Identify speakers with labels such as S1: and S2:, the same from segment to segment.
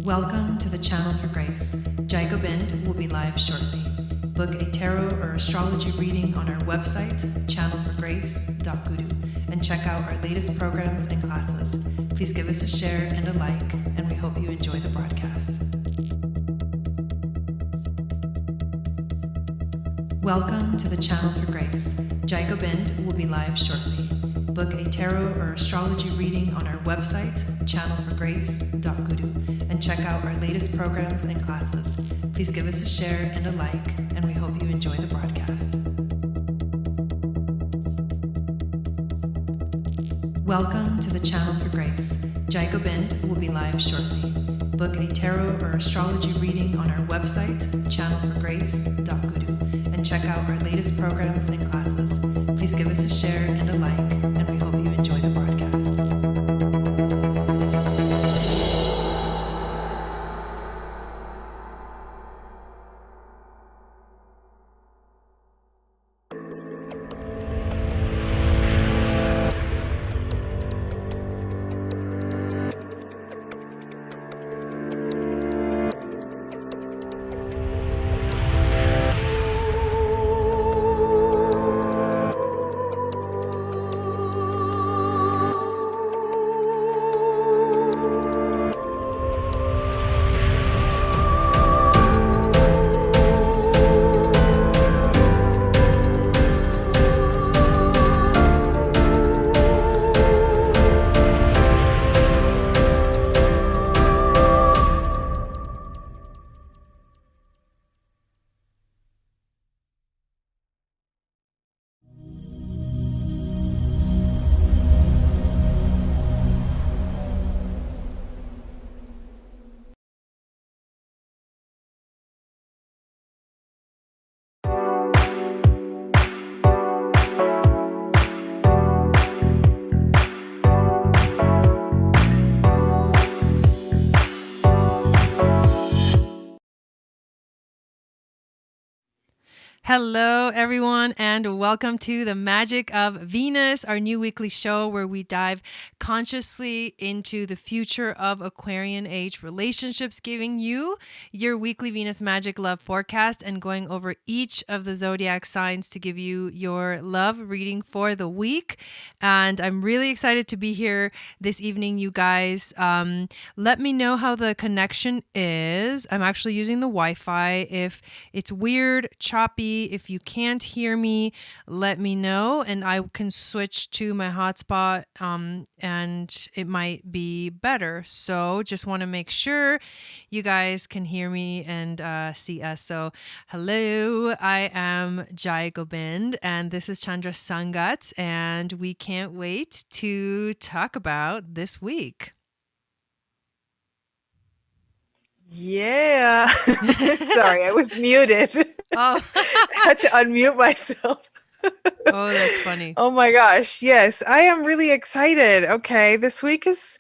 S1: Welcome to the Channel for Grace. Jai Gobind will be live shortly. Book a tarot or astrology reading on our website, channelforgrace.guru, and check out our latest programs and classes. Please give us a share and a like, and we hope you enjoy the broadcast. Welcome to the Channel for Grace. Jai Gobind will be live shortly. Book a tarot or astrology reading on our website, channelforgrace.guru, and check out our latest programs and classes. Please give us a share and a like, and we hope you enjoy the broadcast. Welcome to the Channel for Grace. Jai Gobind will be live shortly. Book a tarot or astrology reading on our website, channelforgrace.guru, and check out our latest programs and classes. Please give us a share and a like, and we hope you enjoy the broadcast. Hello, everyone, and welcome to the Magic of Venus, our new weekly show where we dive consciously into the future of Aquarian age relationships, giving you your weekly Venus magic love forecast and going over each of the zodiac signs to give you your love reading for the week. And I'm really excited to be here this evening, you guys. Let me know how the connection is. I'm actually using the Wi-Fi. If it's weird, choppy, if you can't hear me, let me know and I can switch to my hotspot and it might be better. So just want to make sure you guys can hear me and see us. So hello, I am Jai Gobind and this is Chandra Sangat, and we can't wait to talk about this week.
S2: Yeah. Sorry, I was muted.
S1: Oh,
S2: I had to unmute myself.
S1: oh, that's funny.
S2: Oh my gosh. Yes, I am really excited. Okay, this week is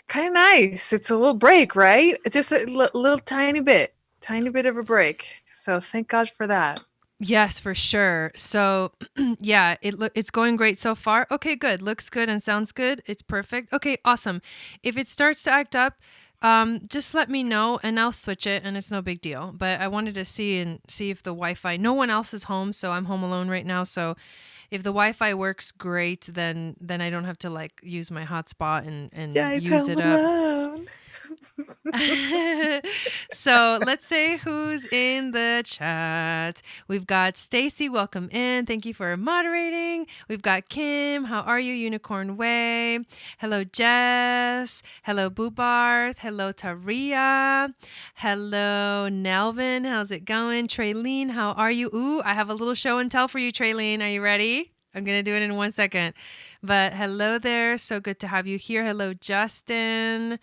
S2: kind of nice. It's a little break, right? Just a little tiny bit of a break. So thank God for that.
S1: Yes, for sure. So yeah, it's going great so far. Okay, good. Looks good and sounds good. It's perfect. Okay, awesome. If it starts to act up, just let me know and I'll switch it and it's no big deal. But I wanted to see if the Wi-Fi, no one else is home, so I'm home alone right now. So if the Wi-Fi works great, then I don't have to like use my hotspot and use it up.
S2: Alone.
S1: So let's say who's in the chat. We've got Stacy, welcome in. Thank you for moderating. We've got Kim. How are you, Unicorn Way? Hello, Jess. Hello, Boobarth. Hello, Taria. Hello, Nelvin. How's it going? Traylene, how are you? Ooh, I have a little show and tell for you, Traylene. Are you ready? I'm going to do it in 1 second. But hello there. So good to have you here. Hello, Justin.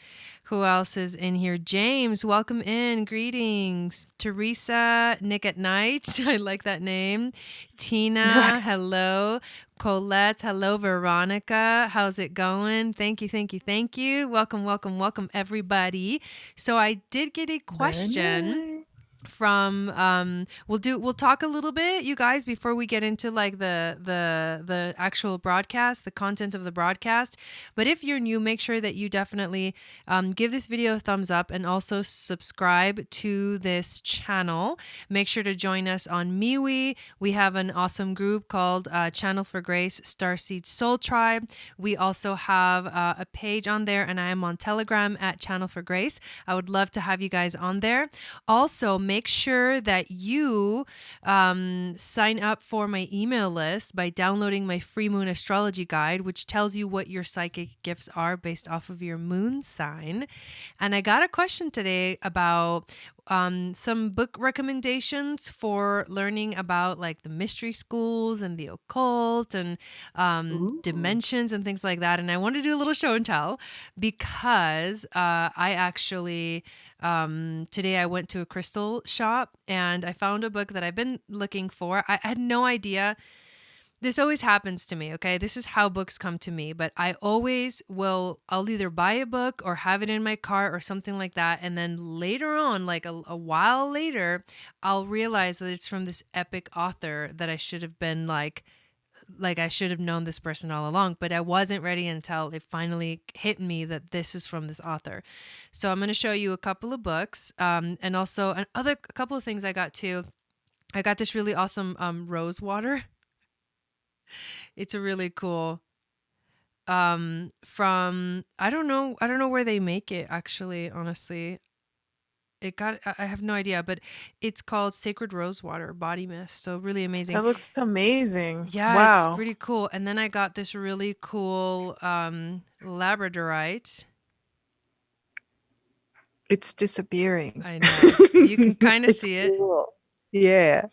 S1: Who else is in here? James, welcome in. Greetings. Teresa, Nick at Night. I like that name. Tina,
S2: Nice.
S1: hello. Colette, hello. Veronica, how's it going? Thank you. Welcome, everybody. So I did get a question. from we'll talk a little bit, you guys, before we get into like the actual broadcast, the content of the broadcast. But if you're new, make sure that you definitely give this video a thumbs up and also subscribe to this channel. Make sure to join us on MeWe. We have an awesome group called Channel for Grace Starseed Soul Tribe. We also have a page on there, and I am on Telegram at Channel for Grace. I would love to have you guys on there. Also, make sure that you sign up for my email list by downloading my free moon astrology guide, which tells you what your psychic gifts are based off of your moon sign. And I got a question today about some book recommendations for learning about like the mystery schools and the occult and
S2: Ooh.
S1: dimensions and things like that. And I wanted to do a little show and tell because I actually today I went to a crystal shop and I found a book that I've been looking for. I had no idea. This always happens to me, okay? This is how books come to me, but I'll either buy a book or have it in my cart or something like that. And then later on, like a while later, I'll realize that it's from this epic author that I should have been like I should have known this person all along, but I wasn't ready until it finally hit me that this is from this author. So I'm going to show you a couple of books, and also a couple of things I got too. I got this really awesome rose water. It's a really cool from I don't know where they make it actually, honestly. I have no idea, but it's called Sacred Rose Water Body Mist. So really amazing.
S2: That looks amazing.
S1: Yeah, it's
S2: Wow.
S1: pretty cool. And then I got this really cool labradorite.
S2: It's disappearing.
S1: I know. You can kind of
S2: It's
S1: see it.
S2: cool. Yeah.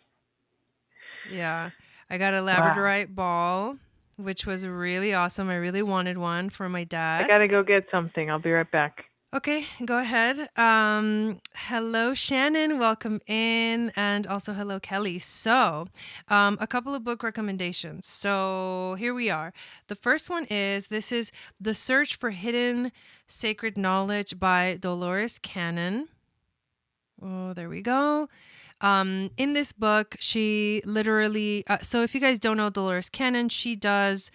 S1: Yeah. I got a
S2: Wow.
S1: labradorite ball, which was really awesome. I really wanted one for my
S2: I gotta
S1: desk.
S2: go get something. I'll be right back.
S1: Okay, go ahead. Hello, Shannon. Welcome in. And also, hello, Kelly. So, a couple of book recommendations. So, here we are. The first one is this is The Search for Hidden Sacred Knowledge by Dolores Cannon. Oh, there we go. In this book, she literally, so if you guys don't know Dolores Cannon, she does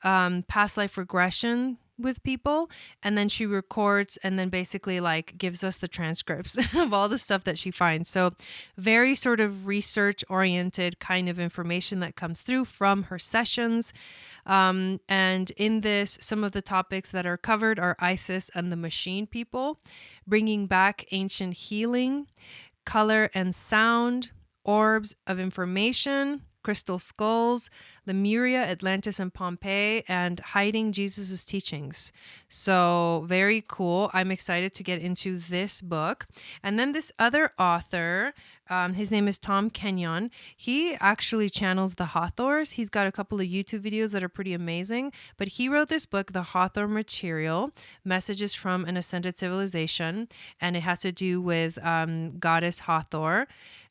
S1: past life regression with people, and then she records and then basically like gives us the transcripts of all the stuff that she finds. So very sort of research oriented kind of information that comes through from her sessions. And in this, some of the topics that are covered are Isis and the machine people, bringing back ancient healing, color and sound, orbs of information, crystal skulls, Lemuria, Atlantis, and Pompeii, and hiding Jesus's teachings. So very cool. I'm excited to get into this book. And then this other author, his name is Tom Kenyon. He actually channels the Hathors. He's got a couple of YouTube videos that are pretty amazing. But he wrote this book, The Hathor Material, Messages from an Ascended Civilization. And it has to do with goddess Hathor.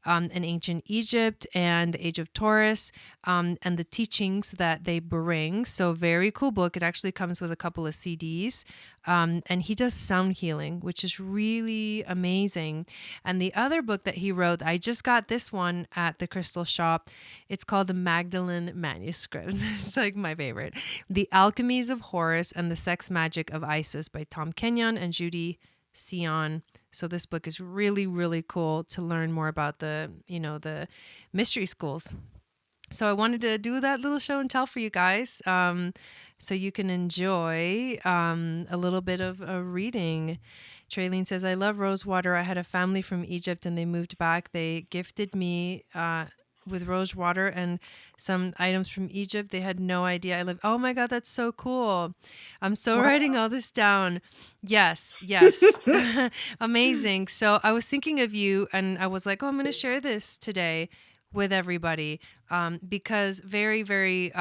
S1: In ancient Egypt and the age of Taurus, and the teachings that they bring. So very cool book. It actually comes with a couple of CDs. And he does sound healing, which is really amazing. And the other book that he wrote, I just got this one at the crystal shop. It's called The Magdalene Manuscript. It's like my favorite. The Alchemies of Horus and the Sex Magic of Isis by Tom Kenyon and Judy Sion. So this book is really, really cool to learn more about the mystery schools. So I wanted to do that little show and tell for you guys, so you can enjoy a little bit of a reading. Traylene says, I love rosewater. I had a family from Egypt and they moved back. They gifted me with rose water and some items from Egypt. They had no idea I live. Oh my God, that's so cool. I'm so
S2: Wow.
S1: writing all this down. Yes, yes. Amazing. So I was thinking of you and I was like, oh, I'm going to share this today with everybody, because very, very,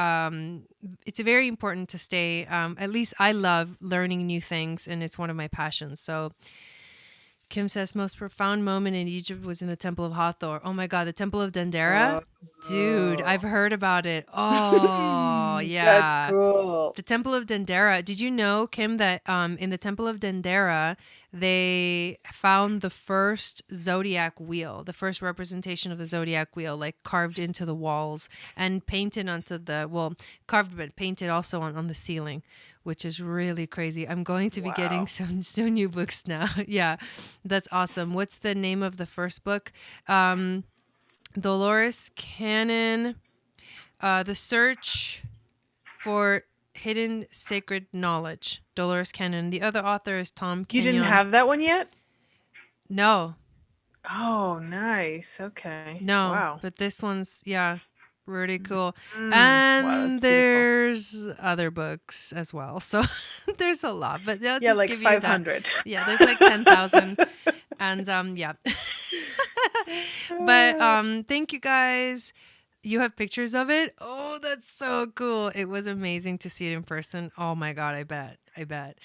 S1: it's very important to stay, at least I love learning new things and it's one of my passions. So Kim says, most profound moment in Egypt was in the Temple of Hathor. Oh my God, the Temple of Dendera. Dude, I've
S2: Oh.
S1: heard about it. Oh,
S2: That's
S1: yeah.
S2: cool.
S1: The Temple of Dendera. Did you know, Kim, that in the Temple of Dendera, they found the first zodiac wheel, the first representation of the zodiac wheel, like carved into the walls and painted onto the, well, carved but painted also on the ceiling, which is really crazy. I'm going to be getting
S2: Wow.
S1: some new books now. Yeah, that's awesome. What's the name of the first book? Dolores Cannon, The Search for Hidden Sacred Knowledge. Dolores Cannon. The other author is Tom
S2: You didn't
S1: Kenyon.
S2: have that one yet?
S1: No,
S2: Oh, nice. Okay.
S1: no,
S2: Wow.
S1: but this one's, yeah, really cool.
S2: Wow, that's
S1: And
S2: beautiful.
S1: there's other books as well. So there's a lot, but I'll
S2: Yeah,
S1: just
S2: like
S1: give you that.
S2: 500.
S1: Yeah, there's like 10,000. And yeah. But thank you guys. You have pictures of it? Oh, that's so cool. It was amazing to see it in person. Oh my god, I bet. I bet.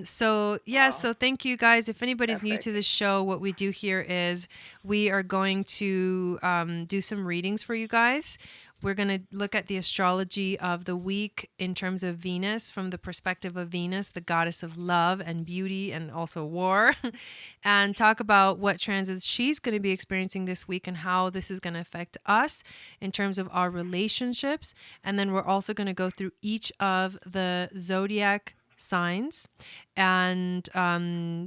S1: So yeah,
S2: Wow.
S1: so thank you guys. If anybody's new to
S2: Epic.
S1: this show, what we do here is we are going to do some readings for you guys. We're going to look at the astrology of the week in terms of Venus from the perspective of Venus, the goddess of love and beauty and also war, and talk about what transits she's going to be experiencing this week and how this is going to affect us in terms of our relationships. And then we're also going to go through each of the zodiac signs and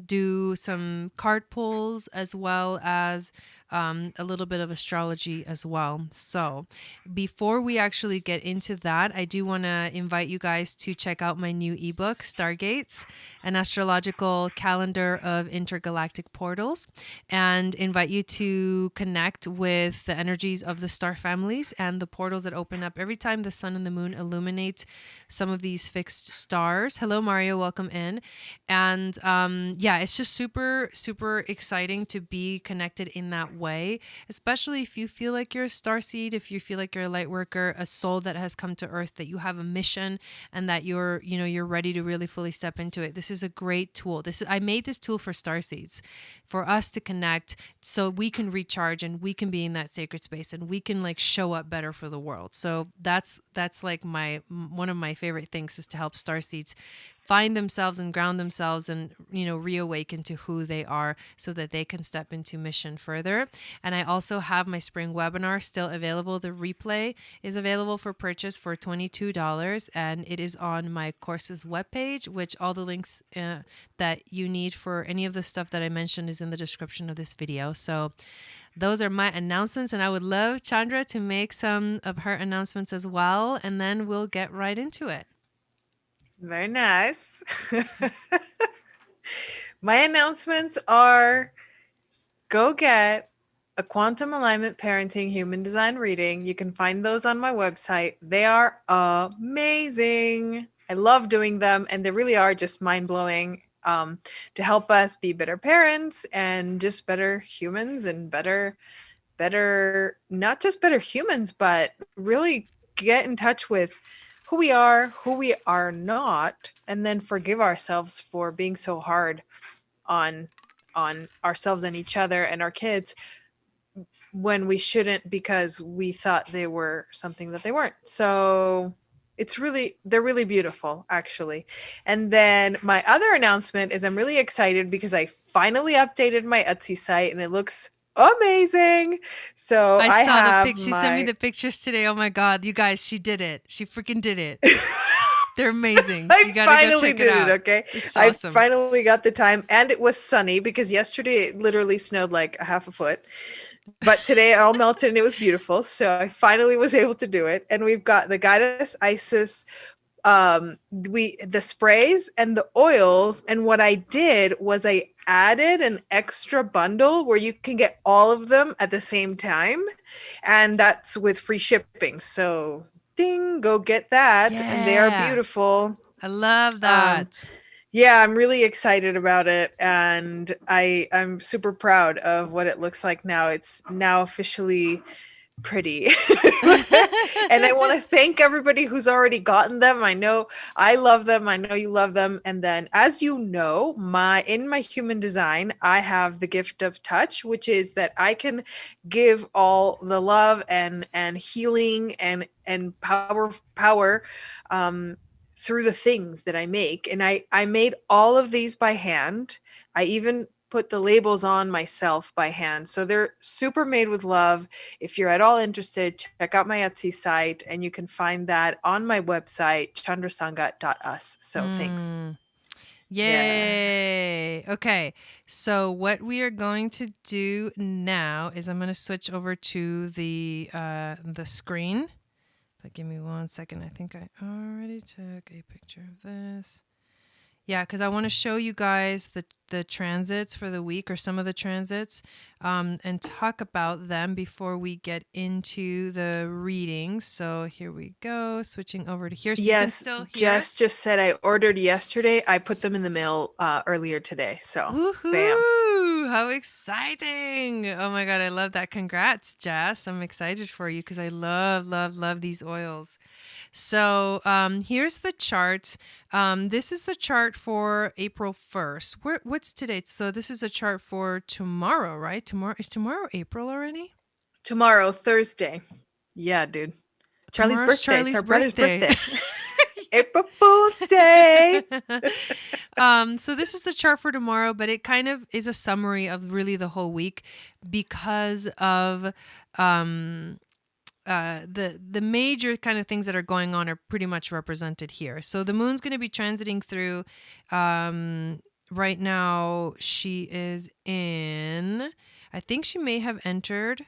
S1: do some card pulls as well as a little bit of astrology as well. So before we actually get into that, I do want to invite you guys to check out my new ebook, Stargates, an astrological calendar of intergalactic portals, and invite you to connect with the energies of the star families and the portals that open up every time the sun and the moon illuminate some of these fixed stars. Hello, Mario. Welcome in. And yeah, it's just super, super exciting to be connected in that way, especially if you feel like you're a star seed, if you feel like you're a light worker, a soul that has come to earth, that you have a mission and that you're ready to really fully step into it. This is a great tool. I made this tool for star seeds, for us to connect so we can recharge and we can be in that sacred space and we can like show up better for the world. So that's like one of my favorite things is to help star seeds find themselves and ground themselves and reawaken to who they are so that they can step into mission further. And I also have my spring webinar still available. The replay is available for purchase for $22, and it is on my courses webpage, which all the links that you need for any of the stuff that I mentioned is in the description of this video. So those are my announcements, and I would love Chandra to make some of her announcements as well, and then we'll get right into it.
S2: Very nice. My announcements are go get a quantum alignment parenting human design reading. You can find those on my website. They are amazing. I love doing them, and they really are just mind-blowing to help us be better parents and just better humans and better, not just better humans, but really get in touch with who we are not, and then forgive ourselves for being so hard on ourselves and each other and our kids when we shouldn't, because we thought they were something that they weren't. So they're really beautiful, actually. And then my other announcement is I'm really excited because I finally updated my Etsy site and it looks amazing. So
S1: I saw the
S2: have
S1: pic. She sent me the pictures today. Oh my god, you guys, she did it. She freaking did it. They're amazing. You
S2: I
S1: gotta go
S2: finally
S1: check it
S2: did
S1: out.
S2: it. Okay.
S1: It's
S2: I
S1: awesome.
S2: finally got the time, and it was sunny because yesterday it literally snowed like a half a foot. But today it all melted and it was beautiful. So I finally was able to do it. And we've got the Goddess Isis, the sprays and the oils. And what I did was I added an extra bundle where you can get all of them at the same time. And that's with free shipping. So ding, go get that.
S1: Yeah.
S2: And they are beautiful.
S1: I love that.
S2: Yeah, I'm really excited about it, and I'm super proud of what it looks like now. It's now officially pretty. And I want to thank everybody who's already gotten them. I know I love them. I know you love them. And then, as you know, in my human design, I have the gift of touch, which is that I can give all the love and healing and power um through the things that I make. And I made all of these by hand. I even put the labels on myself by hand. So they're super made with love. If you're at all interested, check out my Etsy site, and you can find that on my website, chandrasangat.us. So thanks.
S1: Mm.
S2: Yeah.
S1: Yay. Okay. So what we are going to do now is I'm going to switch over to the screen. But give me 1 second. I think I already took a picture of this. Yeah, because I want to show you guys the transits for the week, or some of the transits, and talk about them before we get into the readings. So here we go, switching over to here. So you can
S2: Yes,
S1: still hear it.
S2: Jess just said I ordered yesterday. I put them in the mail earlier today. So, bam.
S1: Woohoo! How exciting! Oh my God, I love that. Congrats, Jess. I'm excited for you because I love, love, love these oils. So here's the chart. This is the chart for April 1st. What's today? So this is a chart for tomorrow, right? Is tomorrow April already?
S2: Tomorrow, Thursday. Yeah, dude. Charlie's
S1: Tomorrow's
S2: birthday. It's
S1: Charlie's
S2: our brother's
S1: birthday.
S2: birthday. April Fool's Day.
S1: So this is the chart for tomorrow, but it kind of is a summary of really the whole week because of the major kind of things that are going on are pretty much represented here. So the moon's going to be transiting through. Right now, she is in. I think she may have entered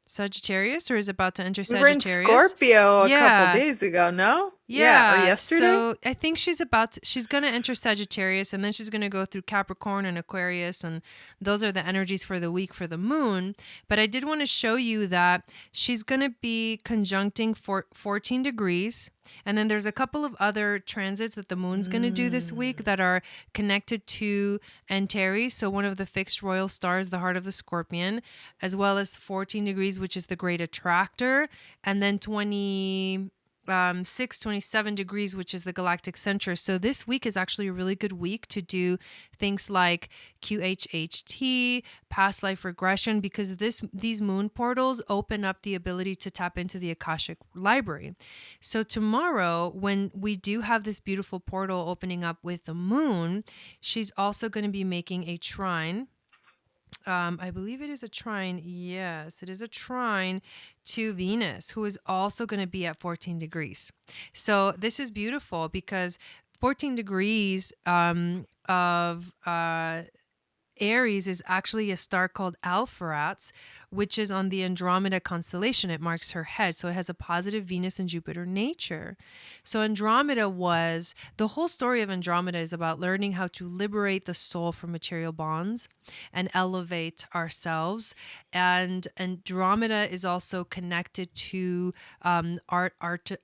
S1: Sagittarius, or is about to enter
S2: We were in
S1: Sagittarius.
S2: Scorpio a couple
S1: Yeah.
S2: days ago, no? Yeah, or
S1: Yeah,
S2: yesterday?
S1: so I think she's going to enter Sagittarius, and then she's going to go through Capricorn and Aquarius, and those are the energies for the week for the moon. But I did want to show you that she's going to be conjuncting 14 degrees, and then there's a couple of other transits that the moon's going to do this week that are connected to Antares, so one of the fixed royal stars, the heart of the Scorpion, as well as 14 degrees, which is the great attractor, and then 27 degrees, which is the galactic center. So this week is actually a really good week to do things like QHHT, past life regression, because these moon portals open up the ability to tap into the Akashic library. So tomorrow, when we do have this beautiful portal opening up with the moon, she's also going to be making a trine. I believe it is a trine. Yes, it is a trine to Venus, who is also going to be at 14 degrees. So this is beautiful because 14 degrees of Aries is actually a star called Alpheratz, which is on the Andromeda constellation. It marks her head. So it has a positive Venus and Jupiter nature. So the whole story of Andromeda is about learning how to liberate the soul from material bonds and elevate ourselves. And Andromeda is also connected to artist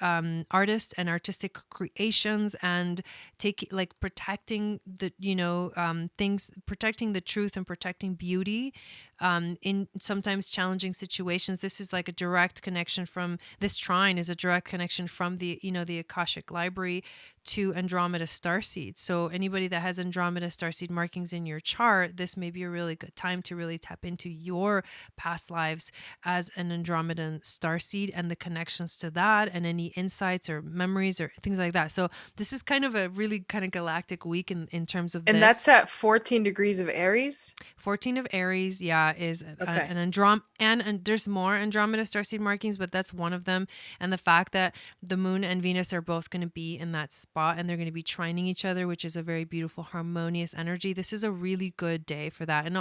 S1: and artistic creations, and protecting the things, protecting the truth and protecting beauty in sometimes challenging situations. This is like a direct connection from this trine is a direct connection from the Akashic library to Andromeda starseed. So anybody that has Andromeda starseed markings in your chart, this may be a really good time to really tap into your past lives as an Andromedan starseed and the connections to that, and any insights or memories or things like that. So this is kind of a really kind of galactic week in terms of
S2: And that's at 14 degrees of Aries?
S1: 14 of Aries, yeah, is
S2: Okay.
S1: an and there's more Andromeda starseed markings, but that's one of them. And the fact that the moon and Venus are both going to be in that spot, and they're going to be trining each other, which is a very beautiful, harmonious energy. This is a really good day for that. And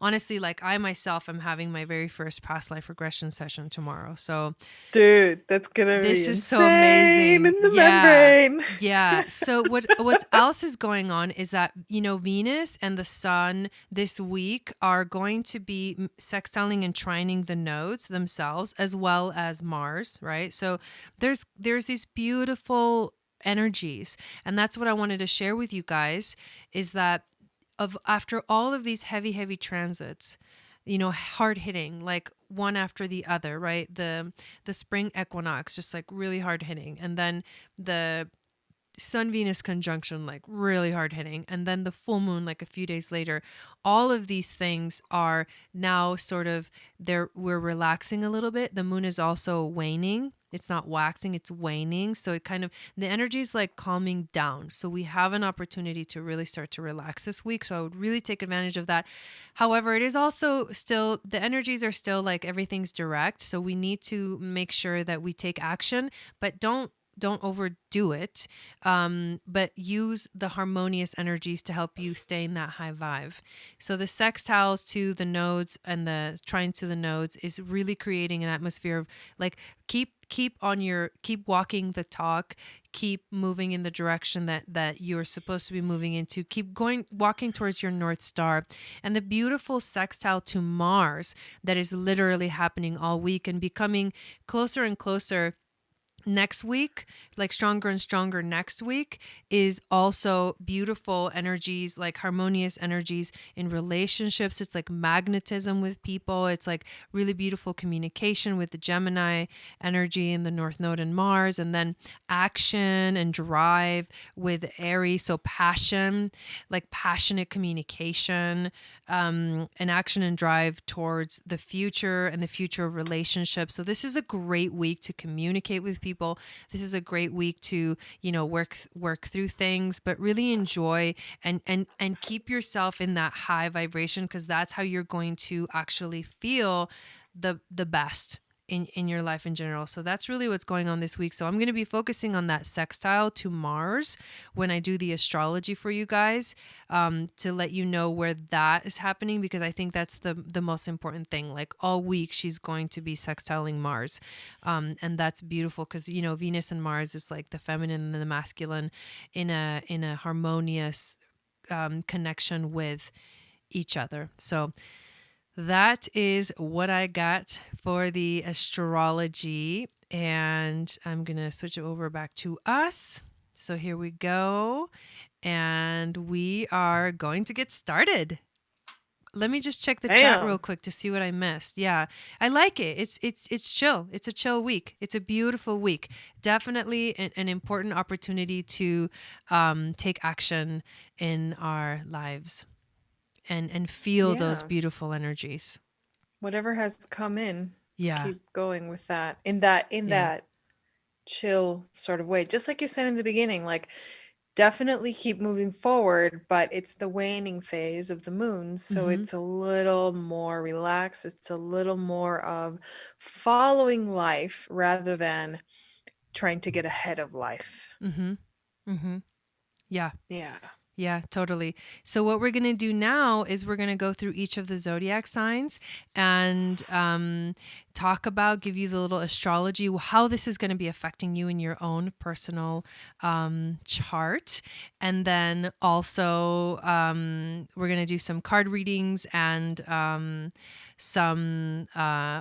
S1: honestly, like I myself am having my very first past life regression session tomorrow. So
S2: Dude, that's gonna be
S1: this is so
S2: insane
S1: amazing.
S2: in the
S1: Yeah.
S2: membrane.
S1: Yeah. So what else is going on is that, Venus and the sun this week are going to be sextiling and trining the nodes themselves, as well as Mars, right? So there's these beautiful energies, and that's what I wanted to share with you guys, is that after all of these heavy transits, hard hitting, like one after the other, right? The spring equinox, just like really hard hitting. And then the Sun Venus conjunction, like really hard hitting. And then the full moon, like a few days later. All of these things are now sort of we're relaxing a little bit. The moon is also waning. It's not waxing, it's waning. So it kind of, the energy is like calming down. So we have an opportunity to really start to relax this week. So I would really take advantage of that. However, it is also still, the energies are still like everything's direct. So we need to make sure that we take action, but don't overdo it, but use the harmonious energies to help you stay in that high vibe. So the sextiles to the nodes and the trine to the nodes is really creating an atmosphere of like keep walking the talk, keep moving in the direction that you're supposed to be moving into, keep walking towards your North Star. And the beautiful sextile to Mars that is literally happening all week and becoming closer and closer next week, like stronger and stronger next week, is also beautiful energies, like harmonious energies in relationships. It's like magnetism with people. It's like really beautiful communication with the Gemini energy and the North Node and Mars, and then action and drive with Aries. So passion, like passionate communication, and action and drive towards the future and the future of relationships. So this is a great week to communicate with people. This is a great week to, work through things, but really enjoy and keep yourself in that high vibration, because that's how you're going to actually feel the best in your life in general. So that's really what's going on this week. So I'm going to be focusing on that sextile to Mars when I do the astrology for you guys, to let you know where that is happening, because I think that's the most important thing. Like all week she's going to be sextiling Mars, and that's beautiful because Venus and Mars is like the feminine and the masculine in a harmonious connection with each other. So that is what I got for the astrology, and I'm going to switch it over back to us. So here we go, and we are going to get started. Let me just check the chat real quick to see what I missed. Yeah, I like it. It's chill. It's a chill week. It's a beautiful week. Definitely an important opportunity to take action in our lives. And feel those beautiful energies.
S2: Whatever has come in,
S1: Yeah.
S2: keep going with that. In that chill sort of way. Just like you said in the beginning, like definitely keep moving forward, but it's the waning phase of the moon, so it's a little more relaxed. It's a little more of following life rather than trying to get ahead of life.
S1: Yeah.
S2: Yeah.
S1: Yeah, totally. So what we're going to do now is we're going to go through each of the zodiac signs and give you the little astrology, how this is going to be affecting you in your own personal chart. And then also we're going to do some card readings and some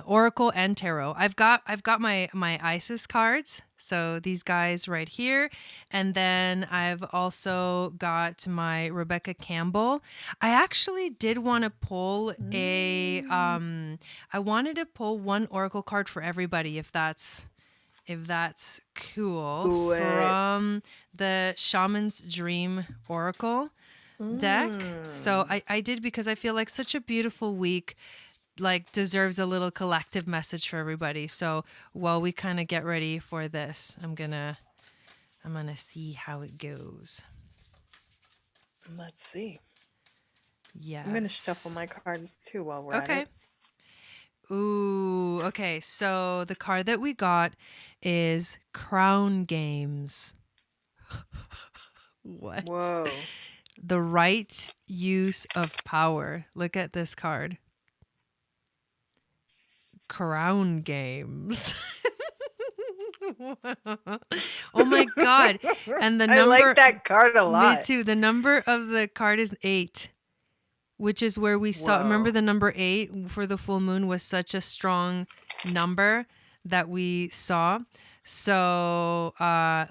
S1: oracle and tarot. I've got my Isis cards. So these guys right here. And then I've also got my Rebecca Campbell. I actually did want to pull I wanted to pull one oracle card for everybody, if that's cool, from the Shaman's Dream Oracle deck. So I did, because I feel like such a beautiful week like deserves a little collective message for everybody. So while we kind of get ready for this, I'm gonna see how it goes.
S2: Let's see.
S1: Yeah,
S2: I'm gonna shuffle my cards too while we're at it.
S1: Ooh, okay. So the card that we got is Crown Games. What?
S2: Whoa.
S1: The right use of power. Look at this card. Crown Games. Oh my God. And the number,
S2: I like that card a lot.
S1: Me too. The number of the card is 8, which is where we saw, remember the number 8 for the full moon was such a strong number that we saw. So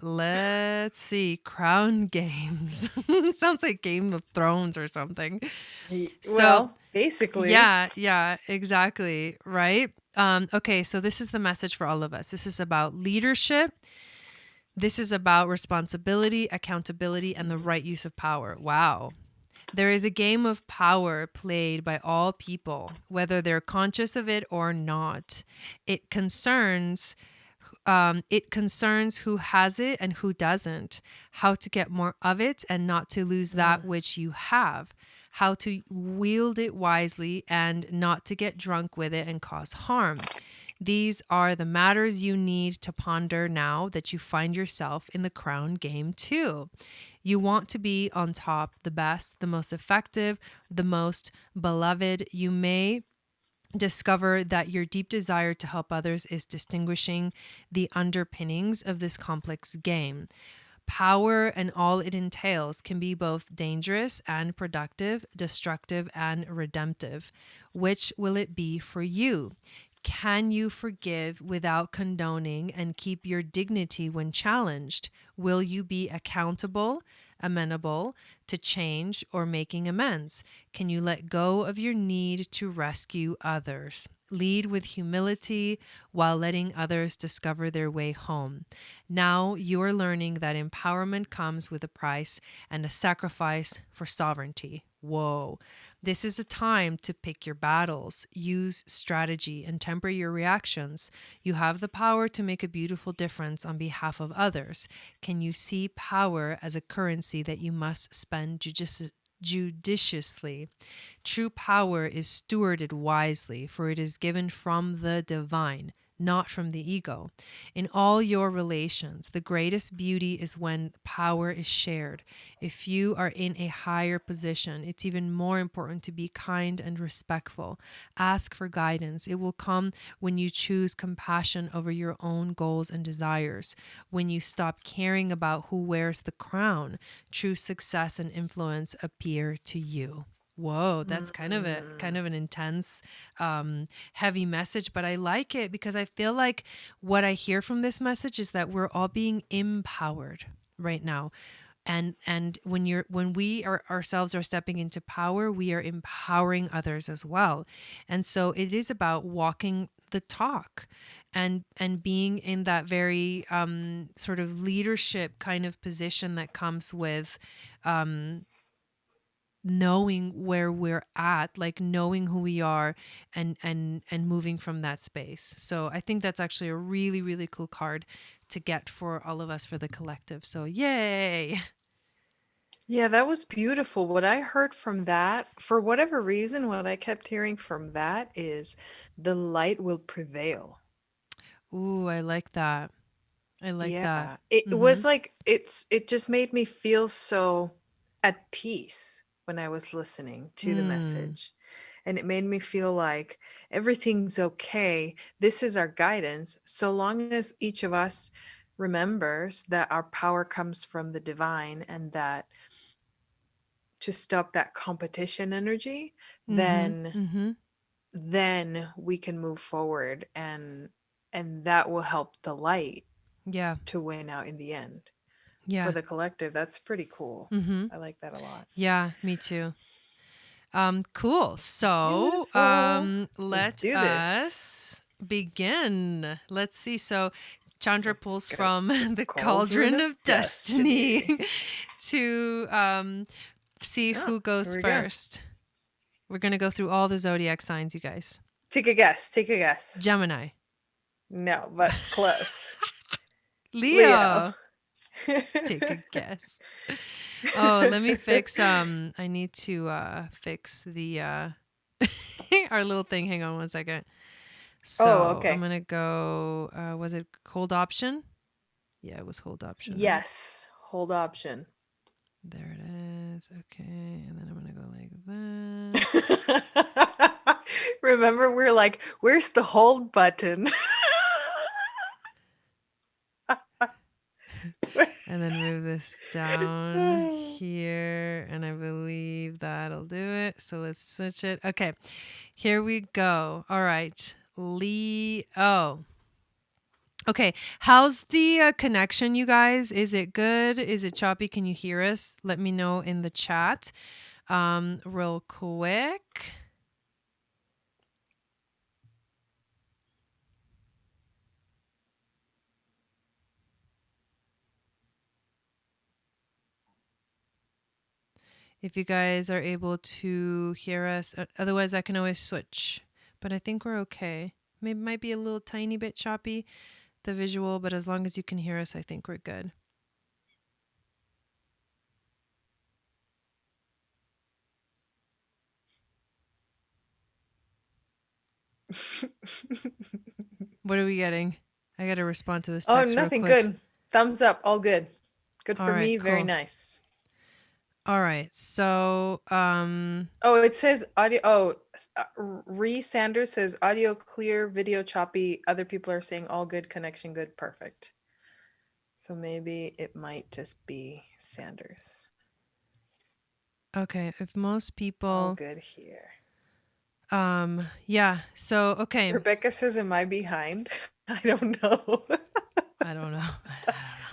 S1: let's see. Crown Games. Sounds like Game of Thrones or something.
S2: Well, Basically.
S1: Yeah, exactly. Right. Okay, so this is the message for all of us. This is about leadership. This is about responsibility, accountability, and the right use of power. Wow. There is a game of power played by all people, whether they're conscious of it or not. It concerns it concerns who has it and who doesn't, how to get more of it and not to lose that which you have, how to wield it wisely and not to get drunk with it and cause harm. These are the matters you need to ponder now that you find yourself in the crown game too. You want to be on top, the best, the most effective, the most beloved. You may discover that your deep desire to help others is distinguishing the underpinnings of this complex game. Power and all it entails can be both dangerous and productive, destructive and redemptive. Which will it be for you? Can you forgive without condoning and keep your dignity when challenged? Will you be accountable, amenable to change or making amends? Can you let go of your need to rescue others? Lead with humility while letting others discover their way home. Now you're learning that empowerment comes with a price and a sacrifice for sovereignty. Whoa. This is a time to pick your battles, use strategy, and temper your reactions. You have the power to make a beautiful difference on behalf of others. Can you see power as a currency that you must spend judiciously? True power is stewarded wisely, for it is given from the divine, not from the ego. In all your relations, the greatest beauty is when power is shared. If you are in a higher position, it's even more important to be kind and respectful. Ask for guidance. It will come when you choose compassion over your own goals and desires. When you stop caring about who wears the crown, true success and influence appear to you. Whoa, that's kind of an intense, heavy message, but I like it because I feel like what I hear from this message is that we're all being empowered right now. And when we are ourselves are stepping into power, we are empowering others as well. And so it is about walking the talk and being in that very sort of leadership kind of position that comes with knowing where we're at, like knowing who we are and moving from that space. So I think that's actually a really, really cool card to get for all of us for the collective. So yay.
S2: Yeah, that was beautiful. What I heard from that, for whatever reason, what I kept hearing from that is the light will prevail.
S1: Ooh, I like that. I like that.
S2: Yeah. It
S1: Mm-hmm.
S2: was like it just made me feel so at peace when I was listening to the
S1: Mm,
S2: message. And it made me feel like everything's okay. This is our guidance. So long as each of us remembers that our power comes from the divine and that to stop that competition energy,
S1: mm-hmm.
S2: then
S1: Mm-hmm.
S2: we can move forward and that will help the light
S1: Yeah.
S2: to win out in the end for
S1: Yeah.
S2: the collective. That's pretty cool.
S1: Mm-hmm.
S2: I like that a lot.
S1: Yeah, me too. Cool. So,
S2: Beautiful. Let's
S1: let
S2: do this.
S1: us begin. Let's see. So, Chandra
S2: Let's
S1: pulls
S2: go.
S1: from
S2: The
S1: the
S2: cauldron
S1: Cauldron
S2: of
S1: of Destiny
S2: destiny.
S1: to see
S2: Oh,
S1: who
S2: here
S1: goes
S2: we go.
S1: first. We're going to go through all the zodiac signs, you guys.
S2: Take a guess. Take a guess.
S1: Gemini,
S2: No, but close. Leo.
S1: Leo, take a guess. Oh, let me fix I need to fix the our little thing. Hang on one second.
S2: Oh,
S1: So I'm
S2: okay.
S1: gonna go. Was it hold option? Yeah, it was hold option, right?
S2: Yes. Hold option.
S1: There it is. Okay, and then I'm gonna go like that,
S2: Remember, we're like, where's the hold button?
S1: and then move this down here, and I believe that'll do it. So let's switch it. Okay, here we go. All right, Leo. Okay, how's the connection, you guys? Is it good? Is it choppy? Can you hear us? Let me know in the chat real quick. if you guys are able to hear us. Otherwise, I can always switch. But I think we're okay. Maybe might be a little tiny bit choppy, the visual, but as long as you can hear us, I think we're good. What are we getting? I got to respond to this
S2: Oh,
S1: text real
S2: nothing.
S1: quick.
S2: Good. Thumbs up. All good. Good
S1: All
S2: for
S1: right,
S2: me. Very
S1: cool.
S2: nice.
S1: All right. So,
S2: Oh, it says audio. Oh, Ree Sanders says audio clear, video choppy. Other people are saying all good, connection good, perfect. So maybe it might just be Sanders.
S1: okay, if most
S2: All
S1: people
S2: good here.
S1: yeah. So, okay.
S2: Rebecca says, "Am I behind?" I don't know.
S1: I don't know. I don't know.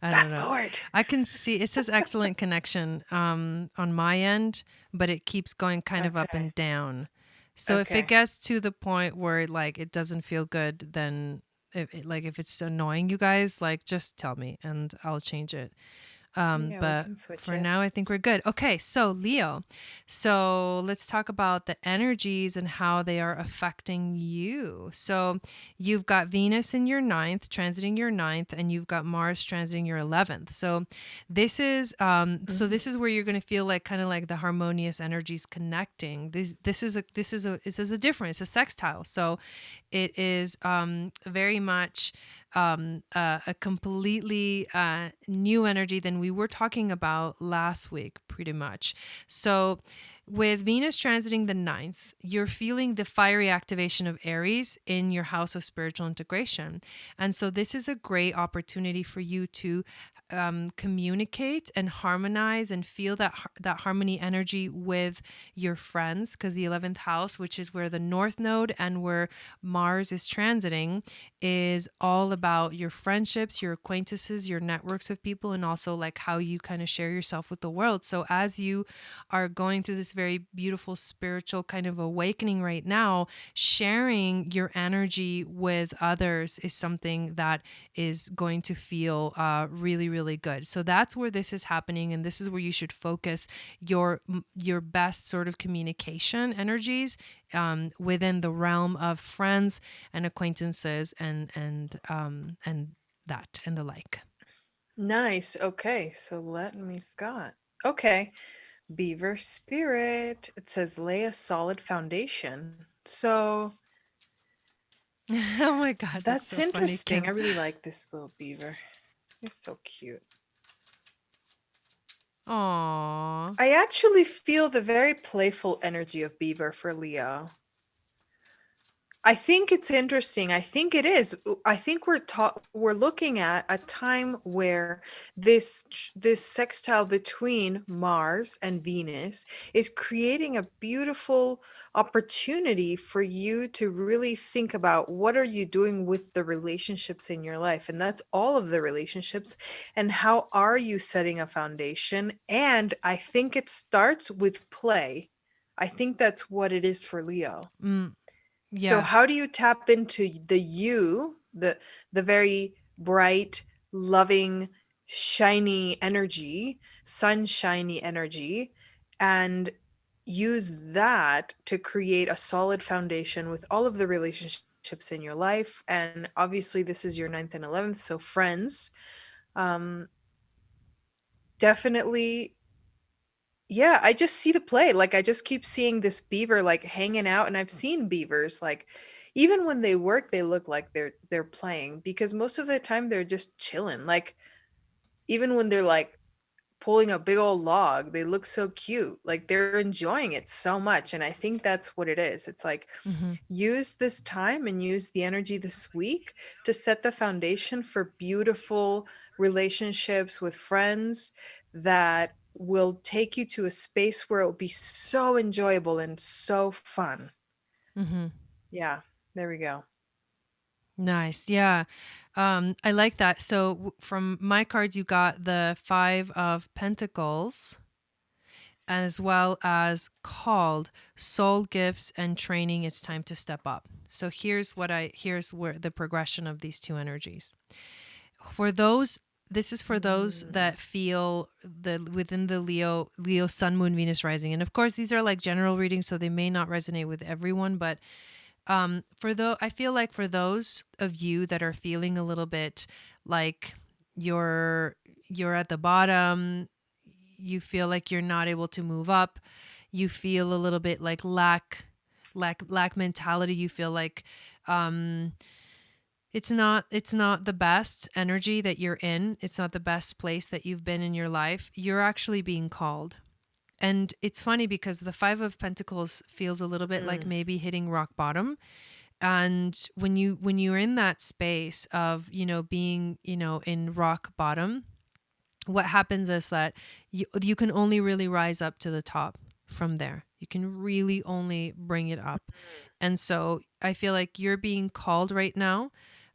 S1: I don't
S2: Fast
S1: know.
S2: forward.
S1: I can see it says excellent connection on my end, but it keeps going kind of up
S2: Okay.
S1: and down. So if it
S2: Okay.
S1: gets to the point where like it doesn't feel good, then if it's annoying you guys, like just tell me and I'll change it.
S2: Yeah, we
S1: But
S2: can switch
S1: for
S2: it.
S1: now, I think we're good. Okay, so Leo. So let's talk about the energies and how they are affecting you. So you've got Venus in your ninth, transiting your ninth, and you've got Mars transiting your 11th. So this is where you're going to feel like kind of like the harmonious energies connecting. This is a difference, a sextile. So it is very much a completely new energy than we were talking about last week, pretty much. So, with Venus transiting the ninth, you're feeling the fiery activation of Aries in your house of spiritual integration. And so, this is a great opportunity for you to communicate and harmonize and feel that harmony energy with your friends, because the 11th house, which is where the north node and where Mars is transiting, is all about your friendships, your acquaintances, your networks of people, and also like how you kind of share yourself with the world. So as you are going through this very beautiful spiritual kind of awakening right now, sharing your energy with others is something that is going to feel really, really good. So that's where this is happening, and this is where you should focus your best sort of communication energies within the realm of friends and acquaintances and that and the like.
S2: Nice. Okay, so let me, Scott. Okay. Beaver spirit. It says lay a solid foundation. So
S1: Oh my God, that's
S2: that's
S1: so funny,
S2: interesting. I
S1: Kim.
S2: really like this little beaver. He's so cute.
S1: Aww.
S2: I actually feel the very playful energy of beaver for Leo. I think it's interesting. I think it is. I think we're looking at a time where this sextile between Mars and Venus is creating a beautiful opportunity for you to really think about what are you doing with the relationships in your life, and that's all of the relationships, and how are you setting a foundation? And I think it starts with play. I think that's what it is for Leo.
S1: Mm,
S2: So
S1: yeah.
S2: how do you tap into the you, the very bright, loving, shiny energy, sunshiny energy, and use that to create a solid foundation with all of the relationships in your life? And obviously this is your ninth and 11th, so friends. Um, definitely, yeah, I just see the play. Like I just keep seeing this beaver like hanging out, and I've seen beavers like even when they work they look like they're playing, because most of the time they're just chilling. Like even when they're like pulling a big old log, they look so cute. Like they're enjoying it so much, and I think that's what it is. It's like
S1: Mm-hmm.
S2: use this time and use the energy this week to set the foundation for beautiful relationships with friends that will take you to a space where it will be so enjoyable and so fun.
S1: Mm-hmm.
S2: Yeah, there we go.
S1: Nice. Yeah. I like that. So from my cards, you got the Five of Pentacles, as well as called soul gifts and training. It's time to step up. So here's where the progression of these two energies. For those This is for those
S2: Mm.
S1: that feel the within the Leo Sun, Moon, Venus rising, and of course these are like general readings, so they may not resonate with everyone. But I feel like for those of you that are feeling a little bit like you're you're at the bottom, you feel like you're not able to move up, you feel a little bit like lack mentality. You feel like um it's not the best energy that you're in. It's not the best place that you've been in your life. You're actually being called. And it's funny because the 5 of Pentacles feels a little bit like
S2: Mm.
S1: maybe hitting rock bottom. And when you're in that space of, being, in rock bottom, what happens is that you can only really rise up to the top from there. You can really only bring it up. And so I feel like you're being called right now.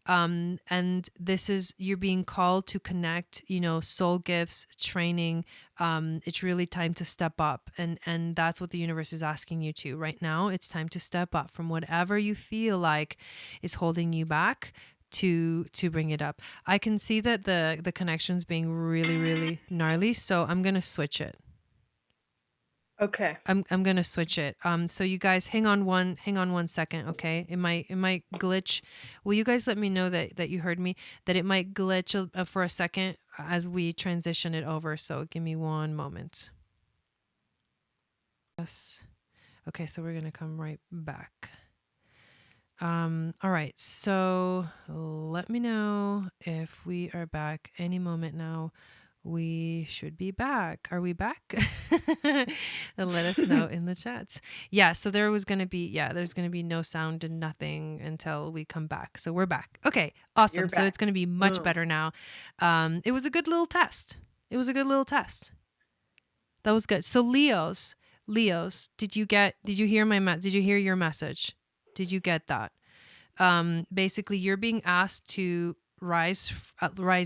S1: And this is, you're being called to connect, soul gifts, training. It's really time to step up. And that's what the universe is asking you to right now. It's time to step up from whatever you feel like is holding you back to bring it up. I can see that the connection's being really, really gnarly, so I'm gonna switch it.
S2: Okay.
S1: I'm gonna switch it. So you guys hang on one second, okay? It might glitch. Will you guys let me know that you heard me? That it might glitch for a second as we transition it over. So give me one moment. Yes. Okay, so we're gonna come right back. All right, so let me know if we are back any moment now. We should be back. Are we back? And let us know in the chats. Yeah, so there's going to be no sound and nothing until we come back. So we're back. Okay,
S2: You're
S1: awesome. So
S2: back.
S1: it's going to be much
S2: Boom.
S1: better now. It was a good little test. That was good. So Leos, did you hear did you hear your message? Did you get that? Basically you're being asked to rise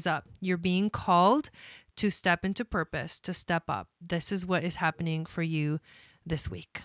S1: up. You're being called to step into purpose, to step up. This is what is happening for you this week.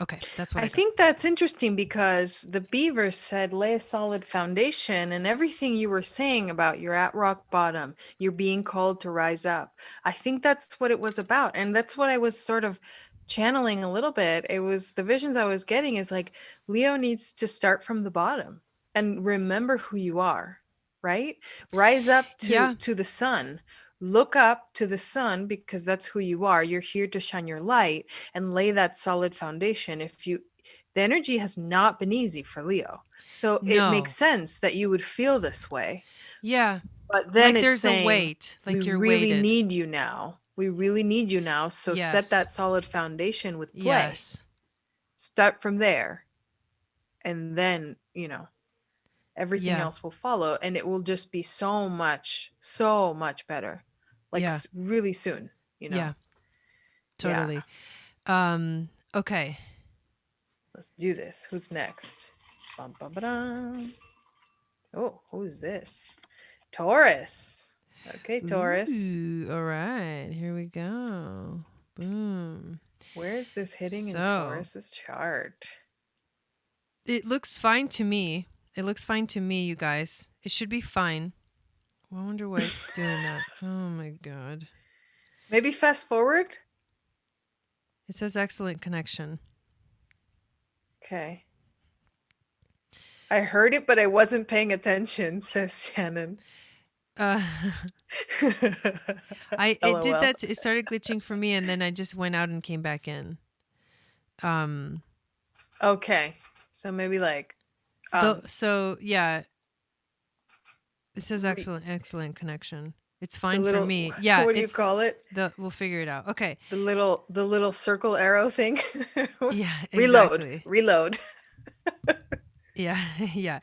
S1: Okay, that's what
S2: I
S1: I got.
S2: think that's interesting because the beaver said lay a solid foundation, and everything you were saying about you're at rock bottom, you're being called to rise up. I think that's what it was about. And that's what I was sort of channeling a little bit. It was the visions I was getting is like Leo needs to start from the bottom and remember who you are, right? Rise up
S1: Yeah,
S2: to the sun. Look up to the sun because that's who you are. You're here to shine your light and lay that solid foundation. If you The energy has not been easy for Leo. So it makes
S1: no.
S2: sense that you would feel this way.
S1: Yeah,
S2: But then
S1: like
S2: it's
S1: there's a
S2: saying,
S1: weight,
S2: we
S1: like you're
S2: really
S1: weighted.
S2: need you now. We really need you now. So set
S1: Yes.
S2: that solid foundation with play.
S1: Yes.
S2: Start from there. And then, everything
S1: Yeah.
S2: else will follow. And it will just be so much better. Like
S1: Yeah.
S2: really soon, you know?
S1: Yeah.
S2: Yeah.
S1: Totally. Okay.
S2: Let's do this. Who's next? Bum, bum, ba-dum. Oh, who's this? Taurus. Okay, Taurus.
S1: Ooh, all right. Here we go. Boom.
S2: Where is this hitting in
S1: So,
S2: Taurus's chart?
S1: it looks fine to me. It looks fine to me, you guys. It should be fine. I wonder why it's doing that. Oh my god.
S2: Maybe fast forward?
S1: It says excellent connection.
S2: Okay. I heard it, but I wasn't paying attention, says Shannon.
S1: Uh it did
S2: LOL.
S1: that. It started glitching for me and then I just went out and came back in. Um
S2: Okay. So maybe like
S1: so yeah, it says
S2: re-
S1: excellent connection. It's
S2: the
S1: fine for
S2: little
S1: me. Yeah,
S2: what do you
S1: it's
S2: call it?
S1: we'll figure it out. Okay.
S2: The little circle arrow thing.
S1: Yeah,
S2: Reload.
S1: exactly.
S2: Reload.
S1: Yeah, yeah.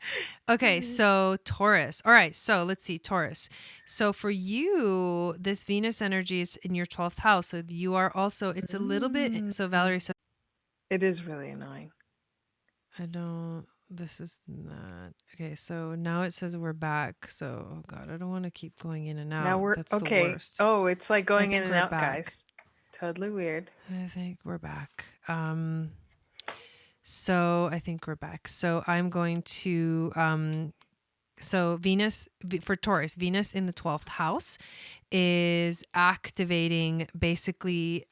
S1: Okay, so Taurus. All right, so let's see, Taurus. So for you, this Venus energy is in your 12th house. So you are also, it's a little bit, so Valerie said,
S2: It is really annoying.
S1: this is not, okay, so now it says we're back. So, oh God, I don't want to keep going in and
S2: Now
S1: out.
S2: we're
S1: That's the
S2: okay.
S1: worst.
S2: Oh, it's like
S1: I
S2: going in
S1: think
S2: and
S1: we're
S2: out,
S1: back.
S2: guys. Totally weird.
S1: I think we're back. So I think we're back. So I'm going to So for Taurus, Venus in the 12th house is activating basically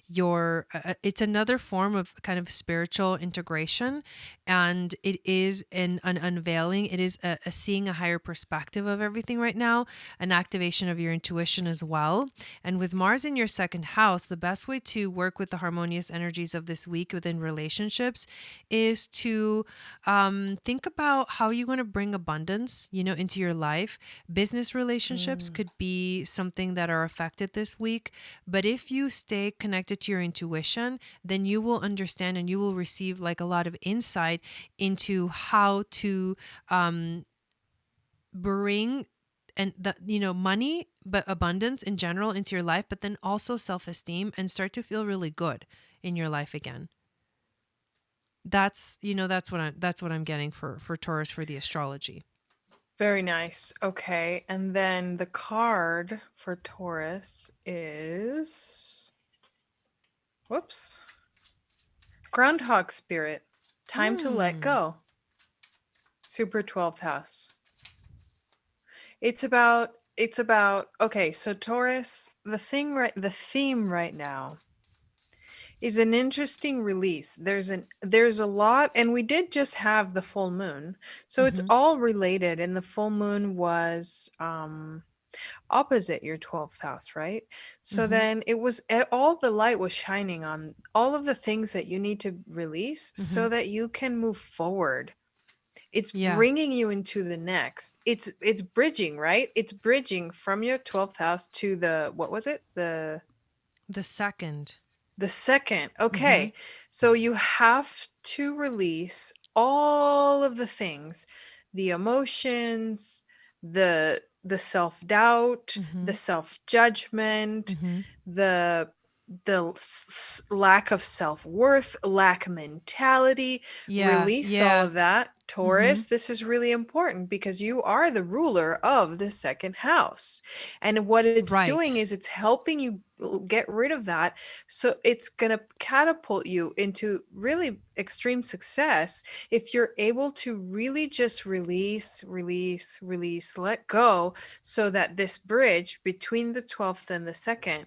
S1: your it's another form of kind of spiritual integration, and it is an unveiling. It is a seeing a higher perspective of everything right now, an activation of your intuition as well. And with Mars in your second house, the best way to work with the harmonious energies of this week within relationships is to think about how you're going to bring abundance, into your life. Business relationships
S2: Mm.
S1: could be something that are affected this week, but if you stay connected to your intuition, then you will understand and you will receive like a lot of insight into how to bring and money, but abundance in general into your life, but then also self-esteem, and start to feel really good in your life again. That's what I'm getting for Taurus for the astrology.
S2: Very nice. Okay. And then the card for Taurus is, whoops, Groundhog Spirit. Time to let
S1: Mm.
S2: go. Super 12th house. It's about okay, so Taurus, the theme right now is an interesting release. There's a lot, and we did just have the full moon. So it's
S1: Mm-hmm.
S2: all related, and the full moon was opposite your 12th house, right? So
S1: Mm-hmm.
S2: then all the light was shining on all of the things that you need to release
S1: Mm-hmm.
S2: so that you can move forward. It's
S1: Yeah.
S2: bringing you into the next. It's bridging, right? It's bridging from your 12th house to the, what was it?
S1: The second.
S2: The second.
S1: Mm-hmm.
S2: Okay. So you have to release all of the things, the emotions, the self-doubt,
S1: Mm-hmm.
S2: the self-judgment,
S1: Mm-hmm.
S2: the lack of self-worth, lack mentality.
S1: Yeah.
S2: Release all
S1: Yeah.
S2: of that.
S1: Mm-hmm.
S2: Taurus, this is really important because you are the ruler of the second house. And what it's doing
S1: Right.
S2: is it's helping you get rid of that, so it's going to catapult you into really extreme success if you're able to really just release, let go, so that this bridge between the 12th and the second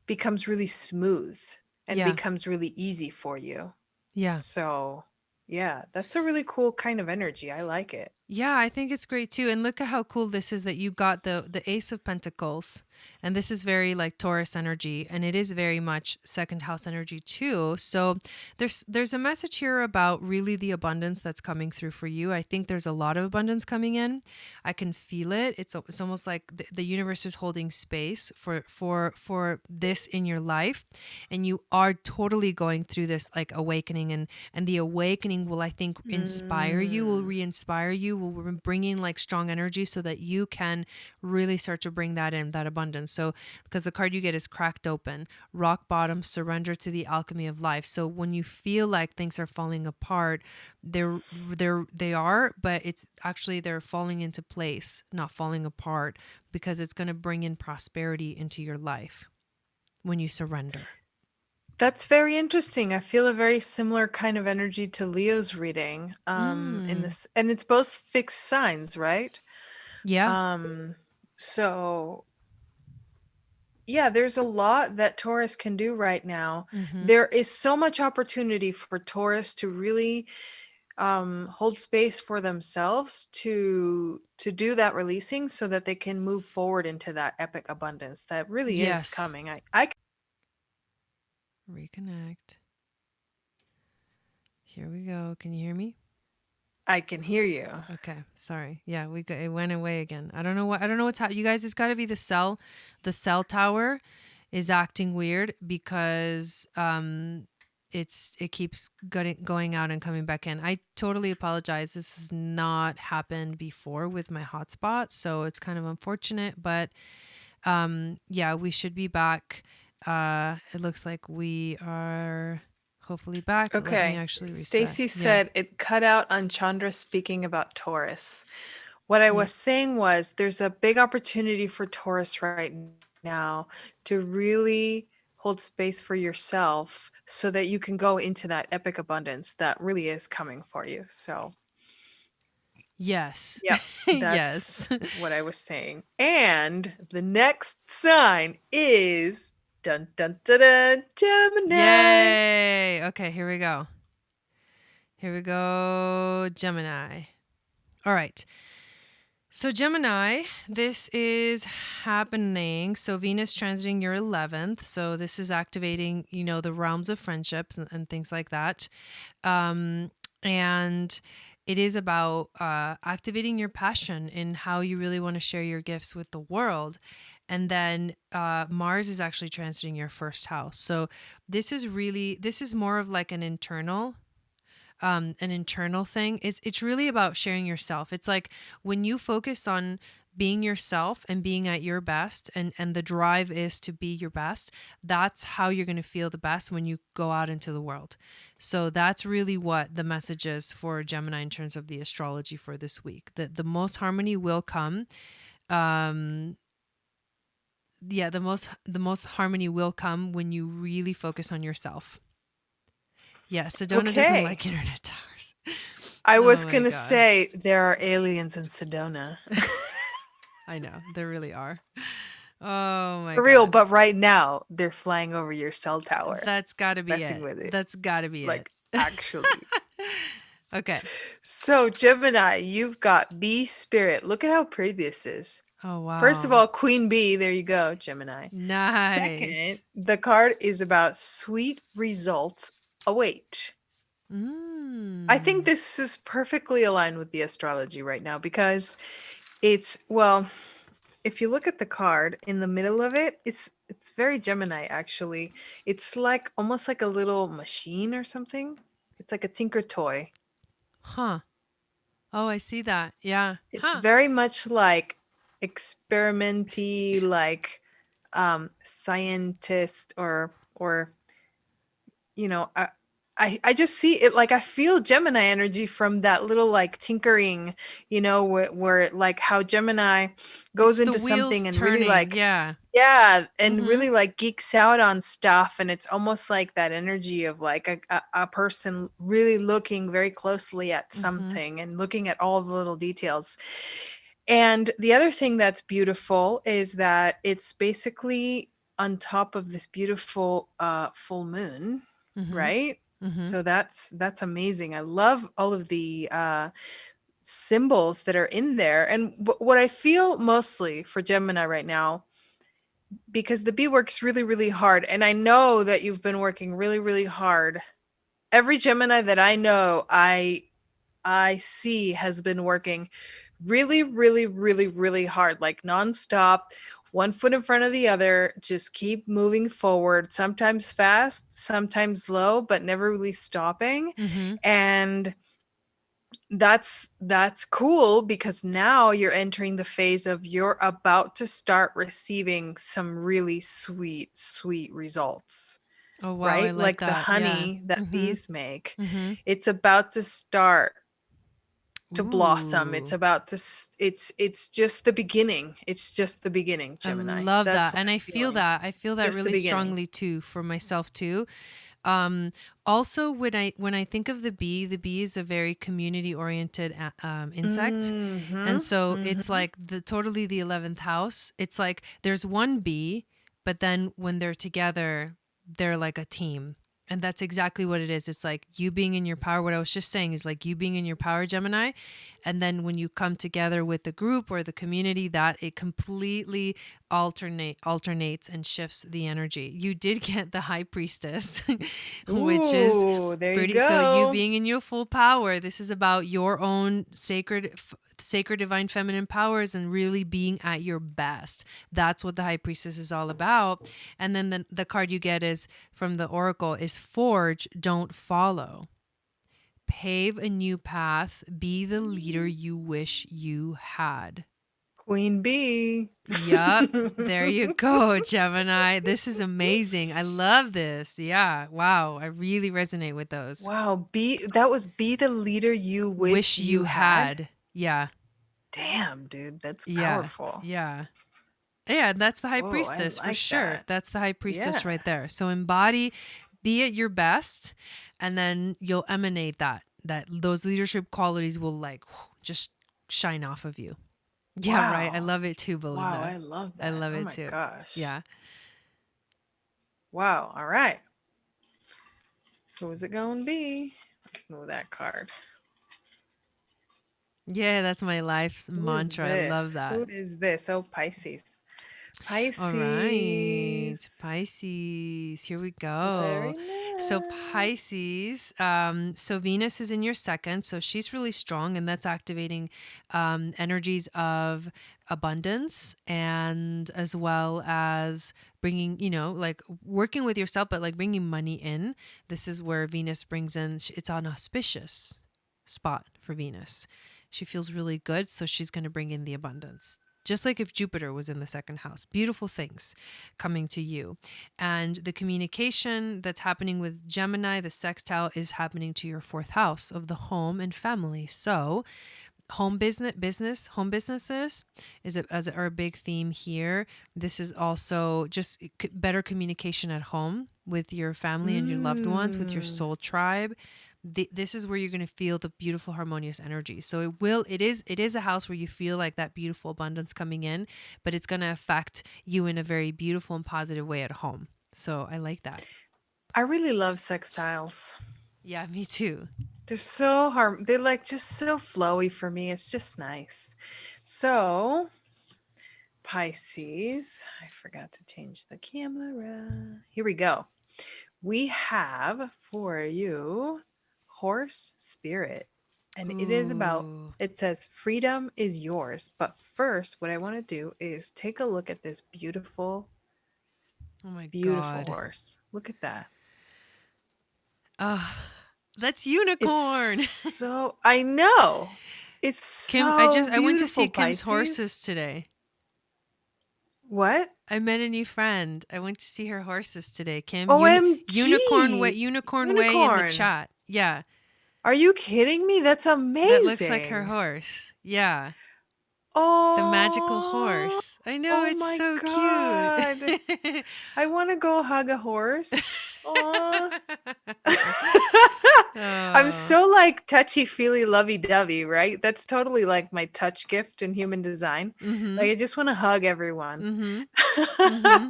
S2: becomes really smooth and
S1: Yeah.
S2: becomes really easy for you.
S1: Yeah.
S2: So, yeah, that's a really cool kind of energy. I like it.
S1: Yeah, I think it's great too. And look at how cool this is that you got the Ace of Pentacles. And this is very like Taurus energy, and it is very much second house energy too. So there's a message here about really the abundance that's coming through for you. I think there's a lot of abundance coming in. I can feel it. It's almost like the universe is holding space for this in your life, and you are totally going through this like awakening, and the awakening will, I think, inspire you, will
S2: Mm.
S1: re-inspire you, will bring in like strong energy so that you can really start to bring that in, that abundance. So because the card you get is cracked open, rock bottom, surrender to the alchemy of life. So when you feel like things are falling apart, they are, but it's actually they're falling into place, not falling apart, because it's going to bring in prosperity into your life when you surrender.
S2: That's very interesting. I feel a very similar kind of energy to Leo's reading. In
S1: Mm.
S2: this, and it's both fixed signs, right?
S1: Yeah.
S2: Um, so yeah, there's a lot that Taurus can do right now.
S1: Mm-hmm.
S2: There is so much opportunity for Taurus to really hold space for themselves to do that releasing so that they can move forward into that epic abundance that really is
S1: Yes.
S2: coming. I
S1: Reconnect. Here we go. Can you hear me?
S2: I can hear you.
S1: Okay, sorry. Yeah, it went away again. I don't know what's happening. You guys, it's got to be the cell tower is acting weird because it keeps going out and coming back in. I totally apologize. This has not happened before with my hotspot, so it's kind of unfortunate, but yeah, we should be back. It looks like we are hopefully back. Let me
S2: Okay.
S1: actually reset.
S2: Stacy
S1: Yeah.
S2: said it cut out on Chandra speaking about Taurus. What I
S1: Yeah.
S2: was saying was there's a big opportunity for Taurus right now to really hold space for yourself so that you can go into that epic abundance that really is coming for you. So,
S1: Yes.
S2: Yep, that's
S1: Yes.
S2: what I was saying. And the next sign is dun dun dun dun Gemini.
S1: Yay. Okay, here we go. Here we go. Gemini. All right. So, Gemini, this is happening. So, Venus transiting your 11th. So, this is activating, the realms of friendships and things like that. And it is about activating your passion in how you really want to share your gifts with the world. And then Mars is actually transiting your first house. So, this is more of like an internal thing. It's really about sharing yourself. It's like when you focus on being yourself and being at your best, and the drive is to be your best, that's how you're going to feel the best when you go out into the world. So that's really what the message is for Gemini in terms of the astrology for this week. The most harmony will come. The most harmony will come when you really focus on yourself. Yeah, Sedona doesn't
S2: Okay.
S1: like internet towers.
S2: I
S1: Oh
S2: was
S1: my
S2: going to
S1: God.
S2: say there are aliens in Sedona.
S1: I know, there really are. Oh my
S2: For real,
S1: God.
S2: but right now they're flying over your cell tower,
S1: That's got to be
S2: messing
S1: it.
S2: with it.
S1: That's got to be it.
S2: Like, actually.
S1: Okay.
S2: So, Gemini, you've got bee spirit. Look at how pretty this is.
S1: Oh,
S2: First of
S1: wow.
S2: all, Queen Bee, there you go, Gemini. Second,
S1: Nice.
S2: the card is about sweet results await. I think
S1: Mm.
S2: this is perfectly aligned with the astrology right now because it's, well, if you look at the card in the middle of it, it's very Gemini actually. It's like almost like a little machine or something. It's like a tinker toy.
S1: Huh. Oh, I see that. Yeah.
S2: It's
S1: Huh.
S2: very much like experimenty, like scientist or you know, I just see it like I feel Gemini energy from that little like tinkering, where like how Gemini
S1: It's
S2: goes
S1: the
S2: into
S1: wheels
S2: something and really
S1: turning.
S2: like,
S1: Yeah.
S2: yeah, and
S1: Mm-hmm.
S2: really like geeks out on stuff, and it's almost like that energy of like a person really looking very closely at
S1: Mm-hmm.
S2: something and looking at all the little details. And the other thing that's beautiful is that it's basically on top of this beautiful full moon,
S1: Mm-hmm.
S2: right?
S1: Mm-hmm.
S2: So that's amazing. I love all of the symbols that are in there. And what I feel mostly for Gemini right now, because the bee works really, really hard, and I know that you've been working really, really hard. Every Gemini that I know, I see has been working really, really, really, really hard, like nonstop, one foot in front of the other, just keep moving forward, sometimes fast, sometimes slow, but never really stopping.
S1: Mm-hmm.
S2: And that's cool because now you're entering the phase of you're about to start receiving some really sweet, sweet results,
S1: Oh, wow. I
S2: right?
S1: like
S2: Like the
S1: that. Yeah.
S2: honey that
S1: Mm-hmm.
S2: bees make.
S1: Mm-hmm.
S2: It's about to start to blossom. It's
S1: Ooh.
S2: about to it's just the beginning. It's just the beginning,
S1: I
S2: Gemini.
S1: love
S2: That's
S1: that.
S2: what
S1: And
S2: I'm
S1: I feel
S2: feeling.
S1: that. I feel that
S2: Just the
S1: really
S2: beginning.
S1: strongly too for myself too. Um, Also, when I think of the bee is a very community oriented insect, and
S2: Mhm.
S1: so it's
S2: Mhm.
S1: like the 11th house. It's like there's one bee, but then when they're together, they're like a team. And that's exactly what it is. It's like you being in your power. What I was just saying is like you being in your power, Gemini. And then when you come together with the group or the community, that it completely alternates and shifts the energy. You did get the high priestess, which is
S2: Ooh, there you
S1: pretty, so you
S2: go.
S1: being in your full power. This is about your own sacred divine feminine powers and really being at your best. That's what the high priestess is all about. And then the card you get is from the oracle is forge, don't follow. Pave a new path, be the leader you wish you had.
S2: Queen bee.
S1: Yup. There you go, Gemini. This is amazing. I love this. Yeah. Wow. I really resonate with those.
S2: Wow, be the leader you wish
S1: Wish
S2: you
S1: you
S2: had.
S1: had. Yeah.
S2: Damn, dude, that's
S1: Yeah.
S2: powerful.
S1: Yeah. Yeah. That's the high
S2: Whoa, I
S1: priestess for
S2: like
S1: sure.
S2: that.
S1: That's the high priestess
S2: Yeah.
S1: right there. So embody, be at your best, and then you'll emanate that those leadership qualities will like just shine off of you. Yeah, right. I
S2: Wow.
S1: love it too,
S2: Wow,
S1: Belinda.
S2: I love
S1: I
S2: that.
S1: love
S2: Oh
S1: it
S2: my
S1: too.
S2: gosh.
S1: Yeah.
S2: Wow. All right. Who's it going to be? Let's move that card.
S1: Yeah, that's my life's
S2: Who is
S1: mantra. I love
S2: this?
S1: that.
S2: Who is this? Oh, Pisces.
S1: All right,
S2: Pisces.
S1: Pisces, here we go.
S2: Very
S1: So
S2: nice.
S1: Pisces, so Venus is in your second, so she's really strong, and that's activating energies of abundance, and as well as bringing, like working with yourself, but like bringing money in. This is where Venus brings in, it's an auspicious spot for Venus. She feels really good, so she's going to bring in the abundance. Just like if Jupiter was in the second house, beautiful things coming to you. And the communication that's happening with Gemini, the sextile, is happening to your fourth house of the home and family. So home home businesses are a big theme here. This is also just better communication at home with your family and your loved ones, with your
S2: Mm.
S1: soul tribe. This is where you're going to feel the beautiful harmonious energy. So it is a house where you feel like that beautiful abundance coming in, but it's going to affect you in a very beautiful and positive way at home. So I like that.
S2: I really love sextiles.
S1: Yeah, me too.
S2: They're so they're like just so flowy for me. It's just nice. So, Pisces, I forgot to change the camera. Here we go. We have for you horse spirit. And it is about,
S1: Ooh.
S2: it says freedom is yours. But first, what I want to do is take a look at this beautiful,
S1: Oh my
S2: beautiful
S1: God.
S2: horse. Look at that.
S1: Oh, that's unicorn.
S2: It's so, I know. It's
S1: Kim,
S2: so
S1: I went to see
S2: beautiful,
S1: Kim's
S2: Pisces.
S1: horses today.
S2: What?
S1: I met a new friend. I went to see her horses today. Kim,
S2: OMG.
S1: unicorn way in the
S2: Unicorn.
S1: chat. Yeah,
S2: Are you kidding me? That's
S1: that looks like her
S2: amazing.
S1: horse. Yeah, the magical
S2: Oh,
S1: horse. I know,
S2: oh
S1: it's
S2: my
S1: so cute.
S2: God. I want to go hug a horse. Oh. I'm
S1: Oh.
S2: so like touchy feely lovey dovey, right? That's totally like my touch gift in human design.
S1: Mm-hmm.
S2: Like I just want to hug everyone.
S1: Mm-hmm. Mm-hmm.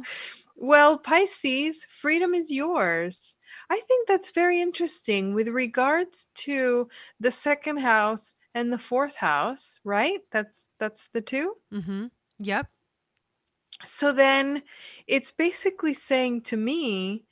S2: Well, Pisces, freedom is yours. I think that's very interesting with regards to the second house and the fourth house, right? That's the two.
S1: Mm-hmm. Yep.
S2: So then it's basically saying to me,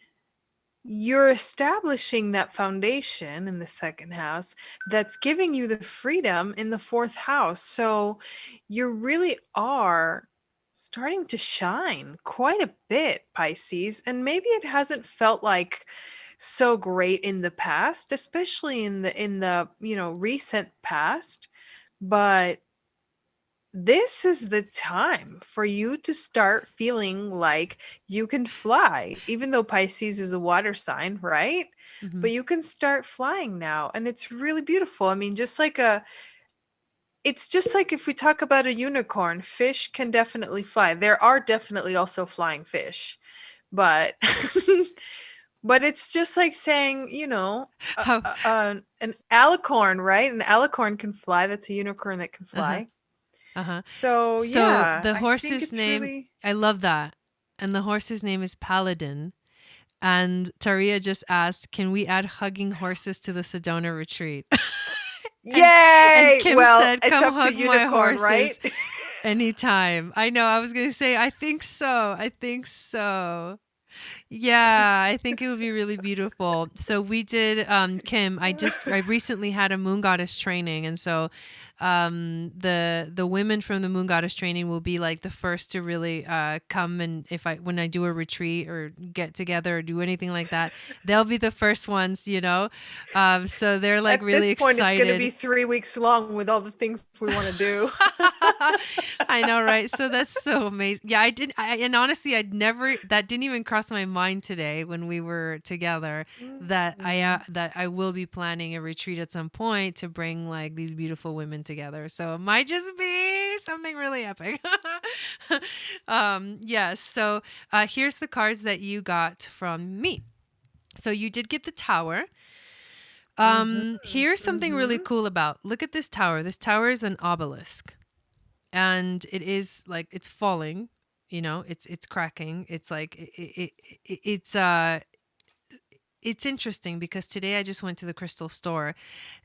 S2: you're establishing that foundation in the second house that's giving you the freedom in the fourth house. So you really are starting to shine quite a bit, Pisces. And maybe it hasn't felt like so great in the past, especially in the recent past, but this is the time for you to start feeling like you can fly, even though Pisces is a water sign, right?
S1: Mm-hmm.
S2: But you can start flying now. And it's really beautiful. I mean, it's just like if we talk about a unicorn, fish can definitely fly. There are definitely also flying fish, but. But it's just like saying,
S1: How?
S2: an alicorn, right? An alicorn can fly. That's a unicorn that can
S1: Uh-huh.
S2: fly.
S1: Uh-huh.
S2: So
S1: So
S2: yeah,
S1: the
S2: I think
S1: horse's
S2: it's
S1: name,
S2: really
S1: I love that. And the horse's name is Paladin. And Taria just asked, can we add hugging horses to the Sedona retreat? And
S2: yay.
S1: Kim
S2: Well,
S1: said,
S2: it's
S1: come
S2: up to
S1: hug my
S2: unicorn, right?
S1: horses anytime. I know, I was going to say, I think so. I think so. Yeah, I think it would be really beautiful. So we did, Kim, I recently had a moon goddess training. And so the women from the moon goddess training will be like the first to really come, and when I do a retreat or get together or do anything like that, they'll be the first ones, so they're like
S2: At this
S1: really
S2: point, it's going to be
S1: excited.
S2: 3 weeks long with all the things we want to do.
S1: I know, right? So that's so amazing. Yeah, and honestly, that didn't even cross my mind today when we were together, that
S2: Mhm.
S1: that I will be planning a retreat at some point to bring like these beautiful women together. So it might just be something really epic. Yes. So here's the cards that you got from me. So you did get the Tower,
S2: Mm-hmm.
S1: Here's something really
S2: Mm-hmm.
S1: cool about. Look at this tower. This tower is an obelisk, and it is like it's falling. You know, it's cracking. It's like it's interesting because today I just went to the crystal store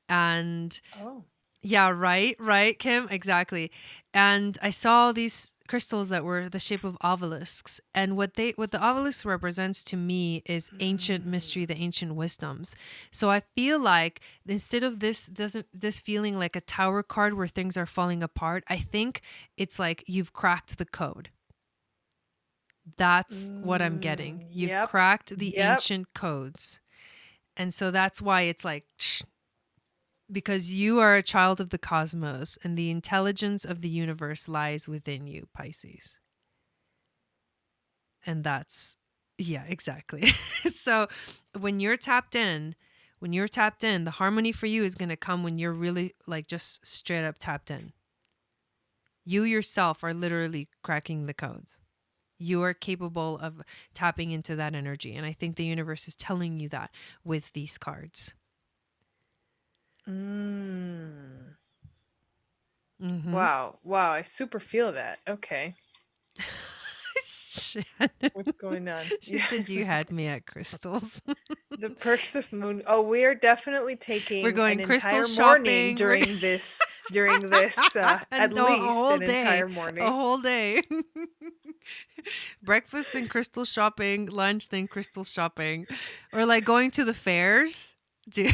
S1: and
S2: Oh.
S1: yeah, right, Kim, exactly. And I saw these crystals that were the shape of obelisks, and what the obelisk represents to me is ancient
S2: Mm.
S1: mystery, the ancient wisdoms. So I feel like instead of this feeling like a tower card where things are falling apart, I think it's like you've cracked the code. That's what I'm getting. You've
S2: Yep.
S1: cracked the
S2: Yep.
S1: ancient codes. And so that's why it's like because you are a child of the cosmos and the intelligence of the universe lies within you, Pisces. And that's, yeah, exactly. So when you're tapped in, the harmony for you is going to come when you're really like just straight up tapped in. You yourself are literally cracking the codes. You are capable of tapping into that energy. And I think the universe is telling you that with these cards.
S2: Mm.
S1: Mm-hmm.
S2: Wow. Wow. I super feel that. Okay.
S1: Shannon,
S2: What's going on?
S1: she said you had me at crystals.
S2: The perks of moon. Oh, we are definitely
S1: We're
S2: taking an
S1: going crystal
S2: entire morning
S1: shopping.
S2: during this
S1: And
S2: at
S1: a
S2: least
S1: whole
S2: an
S1: day,
S2: entire
S1: a
S2: morning.
S1: whole day. Breakfast then crystal shopping, lunch then crystal shopping, or like going to the fairs. Dude,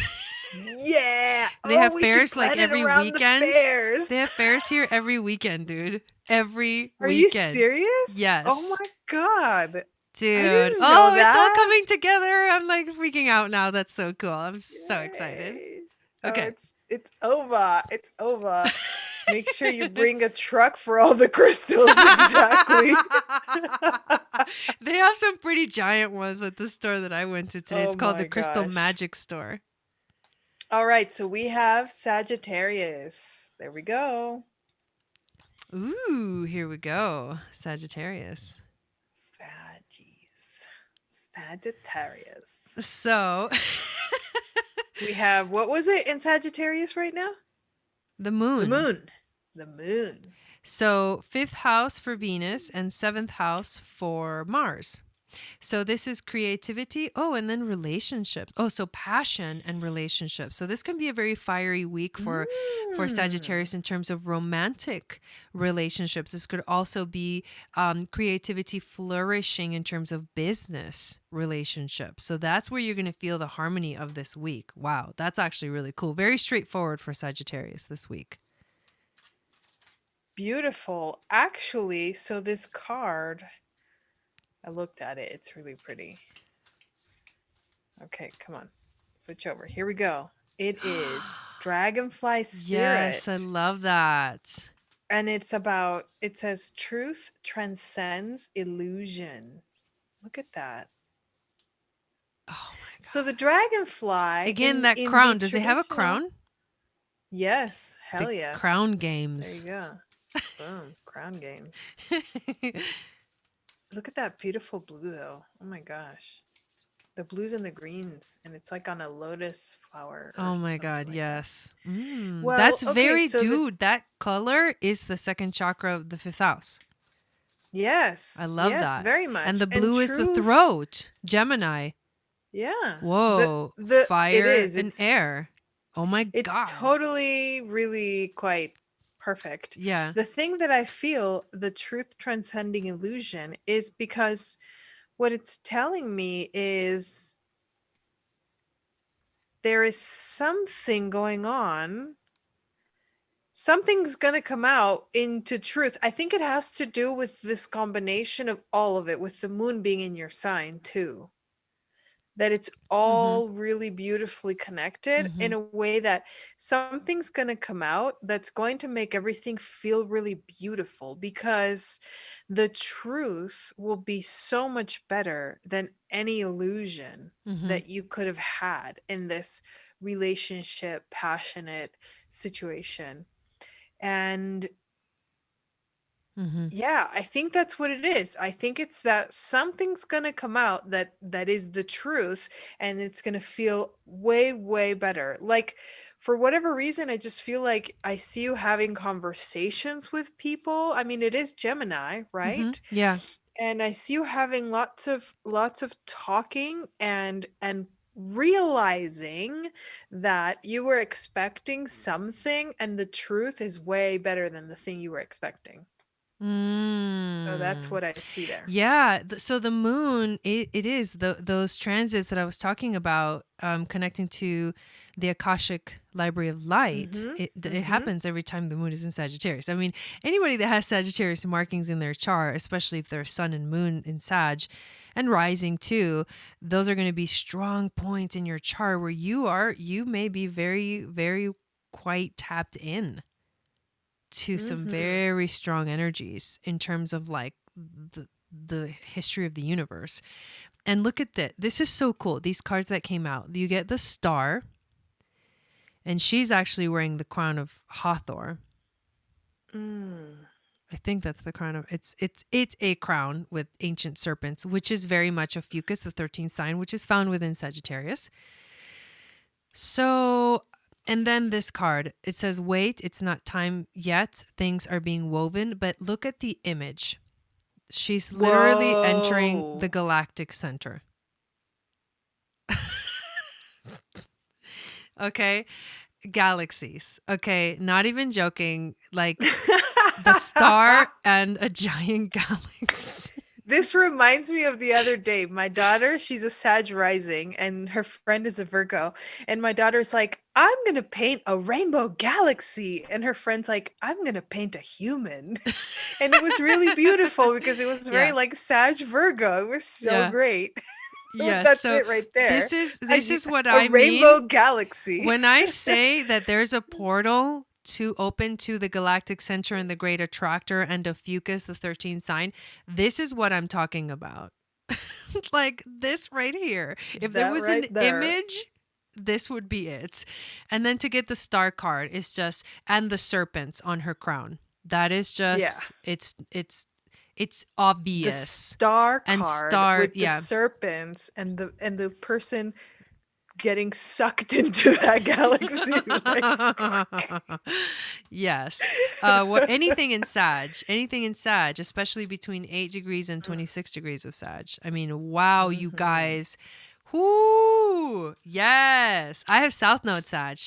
S2: Yeah.
S1: they
S2: Oh,
S1: have
S2: we should
S1: fairs like
S2: plan it
S1: every
S2: around the
S1: weekend. They
S2: fairs.
S1: have fairs here every weekend, dude. Every
S2: Are you
S1: weekend.
S2: serious? Oh
S1: Yes.
S2: my God. I
S1: Dude.
S2: didn't know
S1: Oh, it's all
S2: that.
S1: coming together. I'm like freaking out now. That's so cool. I'm so excited.
S2: Yay. Oh,
S1: Okay.
S2: it's over. It's over. Make sure you bring a truck for all the crystals. Exactly.
S1: They have some pretty giant ones at the store that I went to today.
S2: Oh
S1: It's called the
S2: my
S1: Crystal
S2: gosh.
S1: Magic Store.
S2: All right, so we have Sagittarius. There we go.
S1: Ooh, here we go. Sagittarius.
S2: Saggies. Sagittarius.
S1: So,
S2: We have, what was it in Sagittarius right now?
S1: the
S2: The
S1: moon.
S2: moon. The moon.
S1: So, fifth house for Venus and seventh house for Mars. So this is creativity. Oh, and then relationships. Oh, so passion and relationships. So this can be a very fiery week for
S2: Mm.
S1: Sagittarius in terms of romantic relationships. This could also be creativity flourishing in terms of business relationships. So that's where you're going to feel the harmony of this week. Wow, that's actually really cool. Very straightforward for Sagittarius this week.
S2: Beautiful. Actually, so this card, I looked at it. It's really pretty. Okay, come on. Switch over. Here we go. It is Dragonfly
S1: Yes, I
S2: Spirit.
S1: love that.
S2: And it says truth transcends illusion. Look at that.
S1: Oh my
S2: So the
S1: God.
S2: dragonfly
S1: Again, that
S2: in the
S1: crown. Does it have a
S2: traditional,
S1: crown?
S2: yes,
S1: The
S2: hell yes.
S1: crown
S2: There you
S1: games.
S2: go. Boom, crown games. Look at that beautiful blue though. Oh my gosh. The blues and the greens, and it's like on a lotus flower or
S1: Oh my
S2: something
S1: God,
S2: like that.
S1: yes.
S2: Well,
S1: That's
S2: okay,
S1: very,
S2: so the
S1: dude, that color is the second chakra of the fifth house. I
S2: yes,
S1: love
S2: yes,
S1: that.
S2: very
S1: And
S2: much.
S1: the
S2: And
S1: blue is the
S2: truth,
S1: throat, Gemini.
S2: yeah.
S1: Whoa,
S2: The it
S1: fire
S2: is.
S1: and air. Oh my
S2: It's
S1: God.
S2: totally really quite perfect.
S1: Yeah.
S2: The thing that I feel the truth transcending illusion is because what it's telling me is there is something going on. Something's going to come out into truth. I think it has to do with this combination of all of it, with the moon being in your sign too. That it's
S1: Mm-hmm.
S2: all really beautifully connected
S1: Mm-hmm.
S2: in a way that something's going to come out that's going to make everything feel really beautiful, because the truth will be so much better than any illusion
S1: Mm-hmm.
S2: that you could have had in this relationship, passionate situation. And Yeah, I think that's what it is. I think it's that something's going to come out that is the truth, and it's going to feel way, way better. Like, for whatever reason, I just feel like I see you having conversations with people. I mean, it is Gemini, right?
S1: Yeah.
S2: And I see you having lots of talking and realizing that you were expecting something and the truth is way better than the thing you were expecting. So that's
S1: Mm.
S2: what I see there.
S1: Yeah. So the moon, it is those transits that I was talking about, connecting to the Akashic Library of Light.
S2: Mhm.
S1: It
S2: Mhm.
S1: happens every time the moon is in Sagittarius. I mean, anybody that has Sagittarius markings in their chart, especially if they're sun and moon in Sag and rising too, those are going to be strong points in your chart where you may be very, very quite tapped in to some
S2: Mhm.
S1: very strong energies in terms of like the history of the universe. And look at that. This is so cool. These cards that came out. You get the star, and she's actually wearing the crown of Hathor.
S2: Mm.
S1: I think that's the crown of it's a crown with ancient serpents, which is very much a Fucus, the 13th sign, which is found within Sagittarius. So, and then this card, it says, wait, it's not time yet. Things are being woven, but look at the image. She's literally entering the
S2: Whoa.
S1: galactic center. Okay. Galaxies. Okay. Not even joking. Like the star and a giant galaxy.
S2: This reminds me of the other day. My daughter, she's a Sag rising, and her friend is a Virgo. And my daughter's like, I'm going to paint a rainbow galaxy. And her friend's like, I'm going to paint a human. And it was really beautiful because it was very
S1: Yeah.
S2: like Sag Virgo. It was so
S1: Yeah.
S2: great.
S1: Yes.
S2: That's
S1: So
S2: it right there.
S1: this is what
S2: A
S1: I mean
S2: rainbow galaxy.
S1: when I say that there's a portal to open to the galactic center and the great attractor and a Fucus, the 13th sign. This is what I'm talking about. Like this right here. If there
S2: That
S1: was an
S2: right there.
S1: image, this would be it. And then to get the star card is just, and the serpents on her crown. That is
S2: Yeah.
S1: just, it's
S2: The
S1: obvious.
S2: star
S1: And
S2: card
S1: star,
S2: with the
S1: yeah.
S2: serpents and the person getting sucked into that galaxy. Like,
S1: Yes. What anything in Sag, especially between 8 degrees and 26 degrees of Sag. I mean, wow, you
S2: mhm.
S1: guys. Whoo! Yes. I have South Node Sag.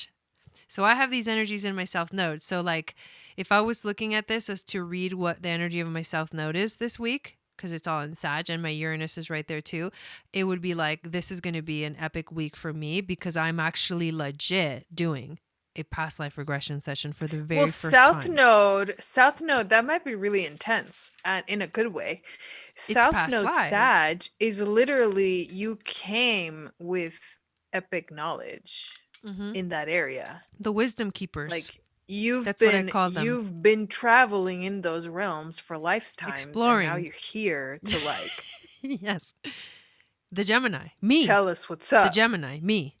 S1: So I have these energies in my South Node. So like if I was looking at this as to read what the energy of my South Node is this week, because it's all in Sag and my Uranus is right there too, it would be like, this is going to be an epic week for me because I'm actually legit doing a past life regression session for the
S2: Well,
S1: very first time.
S2: South Node, that might be really intense and in a good way.
S1: It's
S2: South
S1: past
S2: Node
S1: lives.
S2: Sag is literally you came with epic knowledge
S1: Hmm.
S2: in that area.
S1: The wisdom keepers.
S2: Like you've
S1: That's what I
S2: been
S1: call them.
S2: you've been traveling in those realms for lifetimes and now
S1: Exploring.
S2: you're here to like
S1: Yes. The Gemini. Me.
S2: tell us what's
S1: The
S2: up.
S1: Gemini. Me.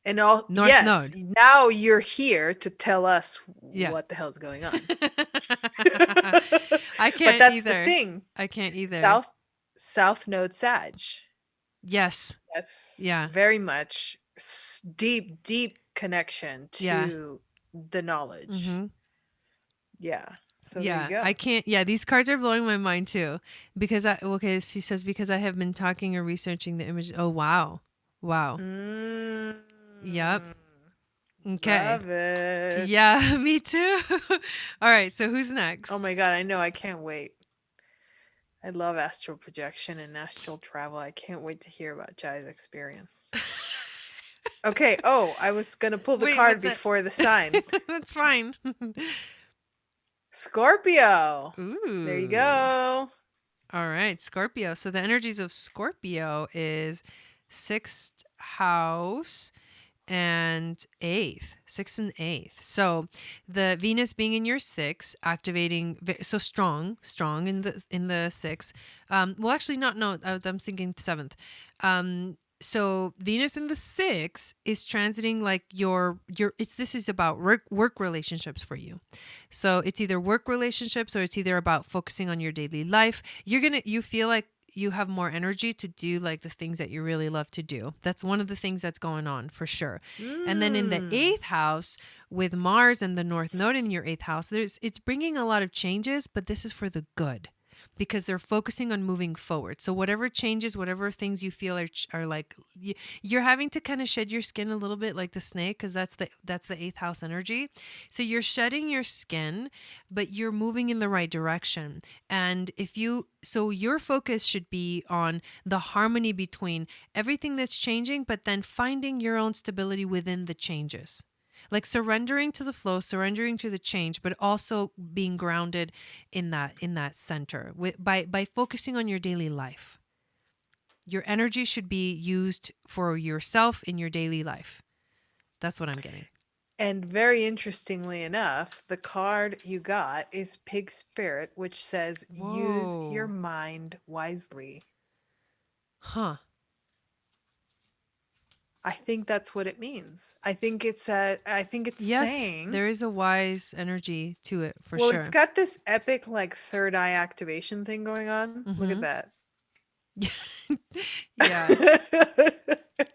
S2: And all
S1: North
S2: yes,
S1: Node.
S2: now you're here to tell us
S1: Yeah.
S2: what the hell's going on.
S1: I
S2: But
S1: can't
S2: that's the
S1: either.
S2: thing.
S1: I can't either.
S2: South Node Sag.
S1: Yes.
S2: That's
S1: Yeah.
S2: very much deep connection
S1: Yeah.
S2: to the knowledge.
S1: Hmm.
S2: Yeah. So there you
S1: Yeah.
S2: go.
S1: I can't. Yeah. These cards are blowing my mind too. Because okay, she says, because I have been talking or researching the image. Oh, wow. Wow.
S2: Mm,
S1: Yep. Okay.
S2: love it.
S1: Yeah. Me too. All right. So who's
S2: Oh
S1: next?
S2: my god, I know. I can't wait. I love astral projection and astral travel. I can't wait to hear about Jai's experience. Okay. Oh, I was gonna pull the
S1: Wait,
S2: card
S1: with the.
S2: before the sign.
S1: That's fine.
S2: Scorpio. There you
S1: Ooh.
S2: go.
S1: All right, Scorpio. So the energies of Scorpio is sixth house and eighth, sixth and eighth. So the Venus being in your sixth, activating so strong in the sixth. Well, actually, not no. I'm thinking seventh. so Venus in the 6 is transiting like your it's this is about work relationships for you. So it's either work relationships or it's either about focusing on your daily life. You feel like you have more energy to do like the things that you really love to do. That's one of the things that's going on for sure. And then in the
S2: Mm.
S1: 8th house with Mars and the North Node in your 8th house, it's bringing a lot of changes, but this is for the good because they're focusing on moving forward. So whatever changes, whatever things you feel are like you're having to kind of shed your skin a little bit like the snake because that's the 8th house energy. So you're shedding your skin, but you're moving in the right direction. And so your focus should be on the harmony between everything that's changing, but then finding your own stability within the changes. Like surrendering to the flow, surrendering to the change, but also being grounded in that center by focusing on your daily life. Your energy should be used for yourself in your daily life. That's what I'm getting.
S2: And very interestingly enough, the card you got is Pig Spirit, which says use your
S1: Whoa.
S2: mind wisely.
S1: Huh.
S2: I think that's what it means. I think it's
S1: Yes,
S2: saying,
S1: there is a wise energy to it for
S2: well, it's
S1: sure.
S2: got this epic like third eye activation thing going on. Look at
S1: Mm-hmm.
S2: that.
S1: Yeah.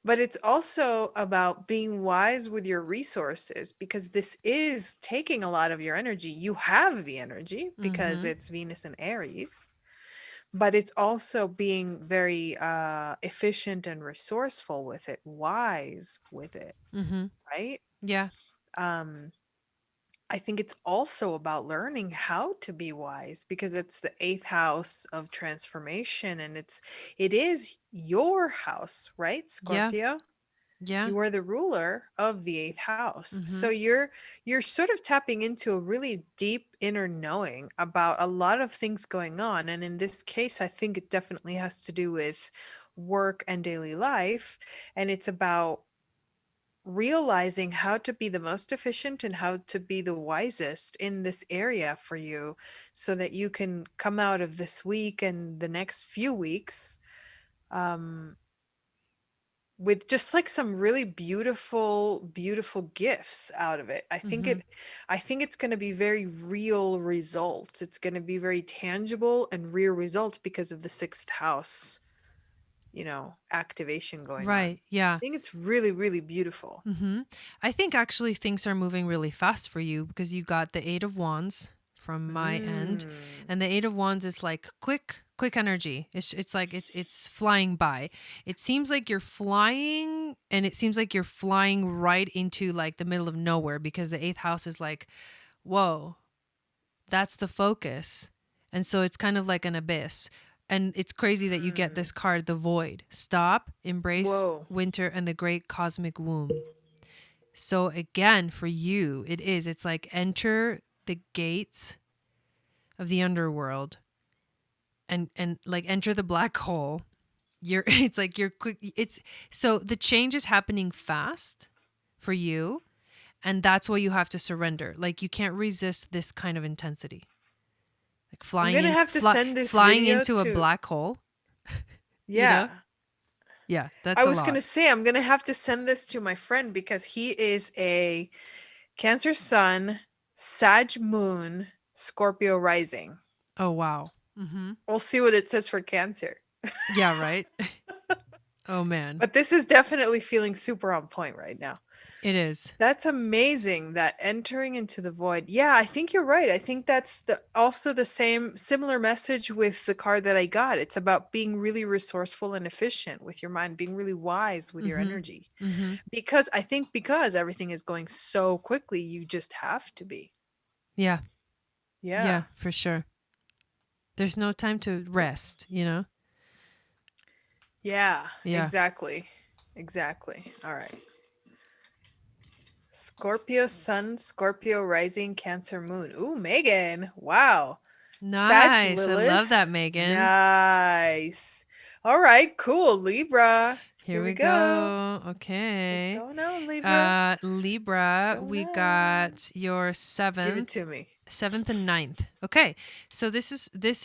S2: But it's also about being wise with your resources because this is taking a lot of your energy. You have the energy because
S1: Mm-hmm.
S2: it's Venus and Aries, but it's also being very efficient and resourceful with it, wise with it,
S1: Mm-hmm.
S2: right?
S1: Yeah.
S2: Um, I think it's also about learning how to be wise because it's the eighth house of transformation and it is your house, right?
S1: Yeah.
S2: Scorpio.
S1: Yeah.
S2: You are the ruler of the eighth house.
S1: Mm-hmm.
S2: So you're sort of tapping into a really deep inner knowing about a lot of things going on. And in this case, I think it definitely has to do with work and daily life. And it's about realizing how to be the most efficient and how to be the wisest in this area for you so that you can come out of this week and the next few weeks um, with just like some really beautiful gifts out of it.
S1: Mm-hmm.
S2: I think it's going to be very real results. It's going to be very tangible and real results because of the sixth house, activation going on.
S1: Right. Yeah.
S2: I think it's really beautiful.
S1: Mm-hmm. I think actually things are moving really fast for you because you got the 8 of Wands from my end,
S2: Mm.
S1: and the 8 of Wands is like quick energy. It's like it's flying by. It seems like you're flying, and it seems like you're flying right into like the middle of nowhere because the 8th house is like, whoa, that's the focus, and so it's kind of like an abyss. And it's crazy that you get
S2: Mm.
S1: this card, the void. Stop, embrace
S2: Whoa.
S1: winter and the great cosmic womb. So again, for you, it's like enter the gates of the underworld and like enter the black hole. It's like you're quick. It's so the change is happening fast for you, and that's why you have to surrender. Like you can't resist this kind of intensity. Like
S2: I'm going to have to send this
S1: flying
S2: video
S1: into a
S2: to,
S1: black hole, you know?
S2: yeah.
S1: Yeah,
S2: I
S1: that's a
S2: was going
S1: lot.
S2: to say, I'm going to have to send this to my friend because he is a Cancer Sun, Sag Moon, Scorpio rising.
S1: Oh wow. Mm-hmm.
S2: We'll see what it says for Cancer.
S1: Yeah, right. Oh man.
S2: But this is definitely feeling super on point right now.
S1: It is.
S2: That's amazing that entering into the void. Yeah, I think you're right. I think that's also the same similar message with the card that I got. It's about being really resourceful and efficient with your mind, being really wise with your
S1: Mm-hmm.
S2: energy.
S1: Mm-hmm.
S2: Because I think because everything is going so quickly, you just have to be.
S1: Yeah.
S2: Yeah.
S1: Yeah, for sure. There's no time to rest, you know?
S2: Yeah,
S1: Yeah.
S2: exactly. Exactly. All right. Scorpio sun, Scorpio rising, Cancer moon. Ooh, Megan. Wow. Sag
S1: Nice. I love
S2: Lilith.
S1: that, Megan.
S2: Nice. All right, cool. Libra.
S1: Here
S2: Here we
S1: we
S2: go.
S1: go.
S2: What's
S1: Okay.
S2: going on, Libra? What's
S1: Libra,
S2: going
S1: we
S2: on?
S1: got your
S2: Give it
S1: 7th.
S2: to me.
S1: 7th and 9th. Okay. So this